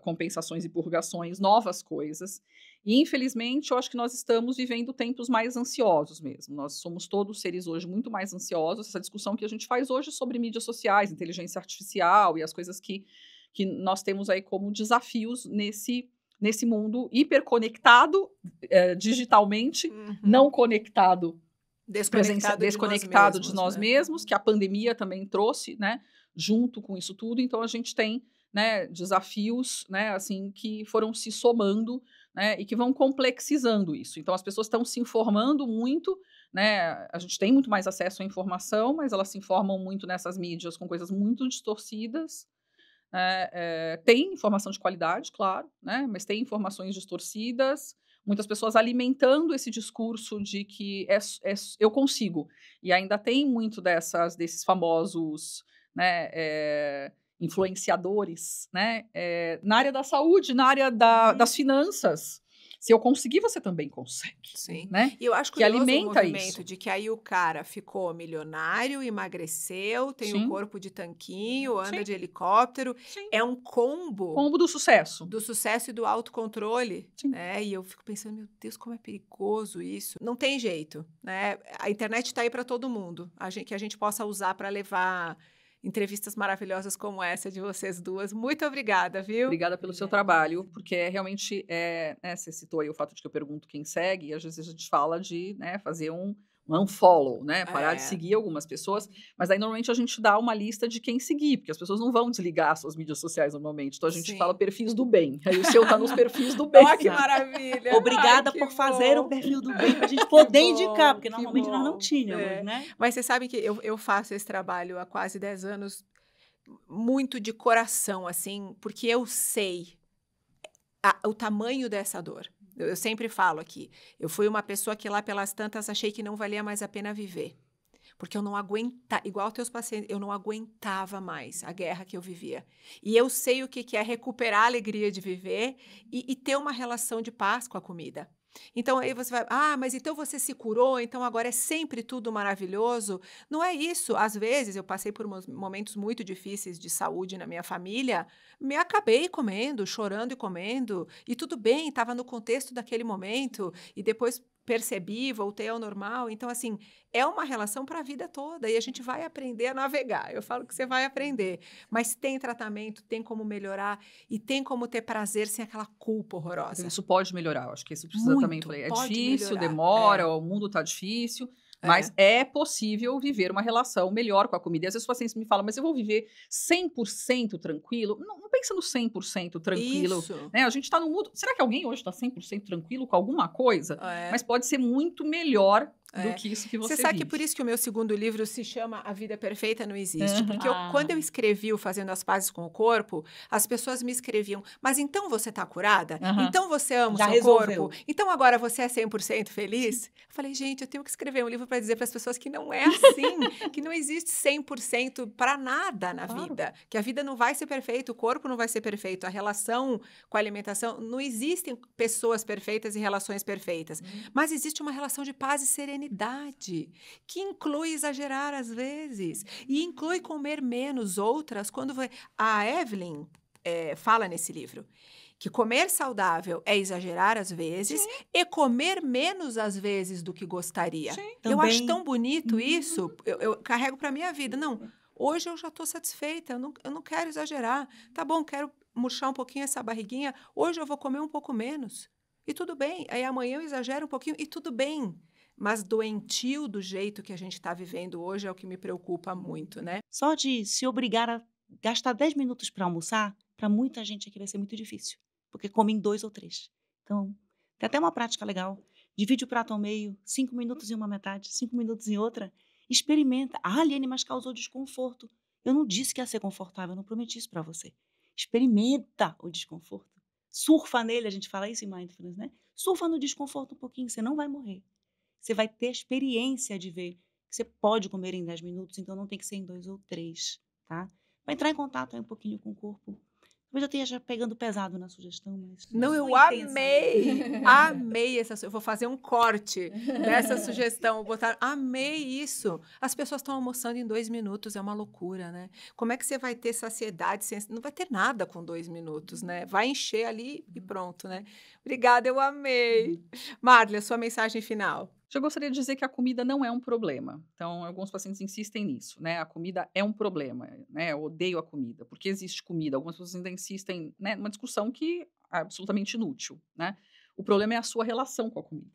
compensações e purgações, novas coisas. E, infelizmente, eu acho que nós estamos vivendo tempos mais ansiosos mesmo. Nós somos todos seres hoje muito mais ansiosos. Essa discussão que a gente faz hoje sobre mídias sociais, inteligência artificial e as coisas que nós temos aí como desafios nesse mundo hiperconectado, digitalmente, não conectado, desconectado de nós mesmos, que a pandemia também trouxe, né, junto com isso tudo. Então, a gente tem, né, desafios, né, assim, que foram se somando, né, e que vão complexizando isso. Então, as pessoas estão se informando muito, né, a gente tem muito mais acesso à informação, mas elas se informam muito nessas mídias com coisas muito distorcidas. Tem informação de qualidade, claro, né? Mas tem informações distorcidas, muitas pessoas alimentando esse discurso de que eu consigo. E ainda tem muito desses famosos, né, influenciadores, né, na área da saúde, na área das finanças. Se eu conseguir, você também consegue. Sim. Né? E eu acho que alimenta o movimento isso. de que aí o cara ficou milionário, emagreceu, tem o corpo de tanquinho, anda de helicóptero. Sim. É um combo. Combo do sucesso. Do sucesso e do autocontrole. Né? E eu fico pensando, meu Deus, como é perigoso isso. Não tem jeito. Né? A internet está aí para todo mundo. Que a gente possa usar para levar entrevistas maravilhosas como essa de vocês duas. Muito obrigada, viu? Obrigada pelo seu trabalho, porque realmente, você citou aí o fato de que eu pergunto quem segue, e às vezes a gente fala de, né, fazer um unfollow, né, parar de seguir algumas pessoas, mas aí normalmente a gente dá uma lista de quem seguir, porque as pessoas não vão desligar suas mídias sociais normalmente, então a gente fala perfis do bem, aí o seu tá nos perfis do bem. Olha que maravilha! Obrigada por fazer o perfil do bem pra gente poder indicar, porque normalmente nós não tínhamos, né? Mas você sabe que eu faço esse trabalho há quase 10 anos, muito de coração, assim, porque eu sei o tamanho dessa dor. Eu sempre falo aqui, eu fui uma pessoa que lá pelas tantas achei que não valia mais a pena viver. Porque eu não aguentava, igual teus pacientes, eu não aguentava mais a guerra que eu vivia. E eu sei o que é recuperar a alegria de viver e ter uma relação de paz com a comida. Então, aí você vai, mas então você se curou, então agora é sempre tudo maravilhoso. Não é isso. Às vezes, eu passei por momentos muito difíceis de saúde na minha família, me acabei comendo, chorando e comendo, e tudo bem, estava no contexto daquele momento, e depois percebi, voltei ao normal. Então, assim, é uma relação para a vida toda, e a gente vai aprender a navegar. Eu falo que você vai aprender, mas tem tratamento, tem como melhorar, e tem como ter prazer sem aquela culpa horrorosa. Isso pode melhorar, acho que isso precisa também. É difícil, melhorar. Demora, o mundo tá difícil, Mas é possível viver uma relação melhor com a comida. E às vezes os pacientes me falam, mas eu vou viver 100% tranquilo? Não pensa no 100% tranquilo. Isso. Né? A gente está no mundo... Será que alguém hoje está 100% tranquilo com alguma coisa? Mas pode ser muito melhor do que isso que você sabe vive. que por isso que o meu segundo livro se chama A Vida Perfeita Não Existe. Porque quando eu escrevi o Fazendo as Pazes com o Corpo, as pessoas me escreviam, mas então você está curada? Então você ama o seu corpo? Então agora você é 100% feliz? Eu falei, gente, eu tenho que escrever um livro para dizer para as pessoas que não é assim, que não existe 100% para nada na vida, que a vida não vai ser perfeita, o corpo não vai ser perfeito, a relação com a alimentação, não existem pessoas perfeitas e relações perfeitas, mas existe uma relação de paz e serenidade, que inclui exagerar às vezes, e inclui comer menos outras, quando a Evelyn fala nesse livro, que comer saudável é exagerar às vezes e comer menos às vezes do que gostaria. Eu acho tão bonito isso, eu carrego para minha vida. Não, hoje eu já estou satisfeita, eu não quero exagerar. Tá bom, quero murchar um pouquinho essa barriguinha, hoje eu vou comer um pouco menos. E tudo bem, aí amanhã eu exagero um pouquinho e tudo bem. Mas doentio do jeito que a gente está vivendo hoje é o que me preocupa muito, né? Só de se obrigar a gastar 10 minutos para almoçar, para muita gente aqui vai ser muito difícil, porque come em 2 ou 3. Então, tem até uma prática legal. Divide o prato ao meio, 5 minutos em uma metade, 5 minutos em outra. Experimenta. Ah, Liane, mas causou desconforto. Eu não disse que ia ser confortável, eu não prometi isso para você. Experimenta o desconforto. Surfa nele, a gente fala isso em Mindfulness, né? Surfa no desconforto um pouquinho, você não vai morrer. Você vai ter a experiência de ver que você pode comer em 10 minutos, então não tem que ser em 2 ou 3, tá? Vai entrar em contato aí um pouquinho com o corpo. Talvez eu esteja pegando pesado na sugestão, mas... Não, eu amei! Amei essa... Eu vou fazer um corte dessa sugestão. Vou botar... Amei isso! As pessoas estão almoçando em 2 minutos, é uma loucura, né? Como é que você vai ter saciedade? Não vai ter nada com 2 minutos, né? Vai encher ali e pronto, né? Obrigada, eu amei! Marli, a sua mensagem final. Eu gostaria de dizer que a comida não é um problema. Então, alguns pacientes insistem nisso, né? A comida é um problema, né? Eu odeio a comida. Por que existe comida? Algumas pessoas ainda insistem, né, numa discussão que é absolutamente inútil, né? O problema é a sua relação com a comida,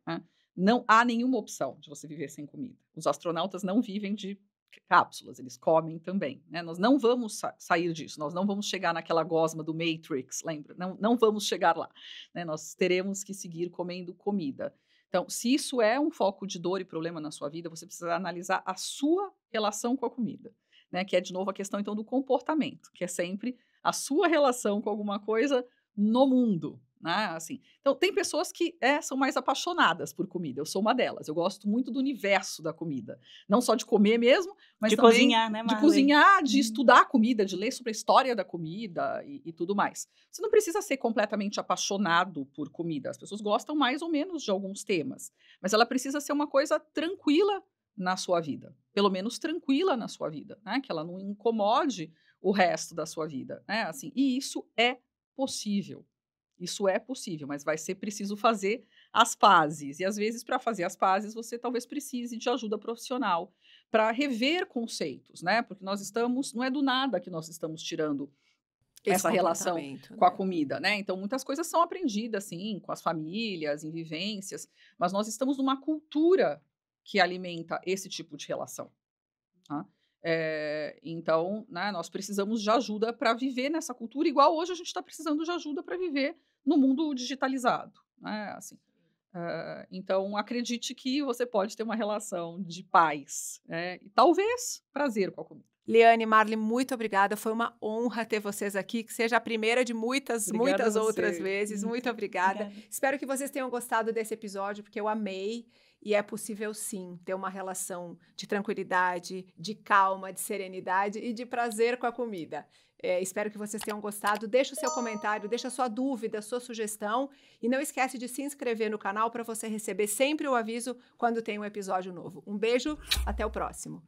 né? Não há nenhuma opção de você viver sem comida. Os astronautas não vivem de cápsulas, eles comem também, né? Nós não vamos sair disso, nós não vamos chegar naquela gosma do Matrix, lembra? Não vamos chegar lá, né? Nós teremos que seguir comendo comida. Então, se isso é um foco de dor e problema na sua vida, você precisa analisar a sua relação com a comida, né? Que é, de novo, a questão, então, do comportamento, que é sempre a sua relação com alguma coisa no mundo, né? Assim, então, tem pessoas que são mais apaixonadas por comida. Eu sou uma delas. Eu gosto muito do universo da comida. Não só de comer mesmo, mas de também cozinhar, né, Marli? De cozinhar, de estudar a comida, de ler sobre a história da comida e tudo mais. Você não precisa ser completamente apaixonado por comida. As pessoas gostam mais ou menos de alguns temas. Mas ela precisa ser uma coisa tranquila na sua vida. Pelo menos tranquila na sua vida, né? Que ela não incomode o resto da sua vida, né? Assim, e isso é possível. Isso é possível, mas vai ser preciso fazer as pazes. E, às vezes, para fazer as pazes, você talvez precise de ajuda profissional para rever conceitos, né? Porque nós estamos... Não é do nada que nós estamos tirando essa relação com a comida, né? Então, muitas coisas são aprendidas, sim, com as famílias, em vivências, mas nós estamos numa cultura que alimenta esse tipo de relação, tá? Então, né, nós precisamos de ajuda para viver nessa cultura, igual hoje a gente está precisando de ajuda para viver no mundo digitalizado, né? Assim, então, acredite que você pode ter uma relação de paz, né? E talvez prazer com a comida. Liane, Marli, muito obrigada. Foi uma honra ter vocês aqui, que seja a primeira de muitas outras vezes. Muito obrigada. Espero que vocês tenham gostado desse episódio, porque eu amei. E é possível, sim, ter uma relação de tranquilidade, de calma, de serenidade e de prazer com a comida. Espero que vocês tenham gostado. Deixa o seu comentário, deixa a sua dúvida, a sua sugestão. E não esquece de se inscrever no canal para você receber sempre o aviso quando tem um episódio novo. Um beijo, até o próximo.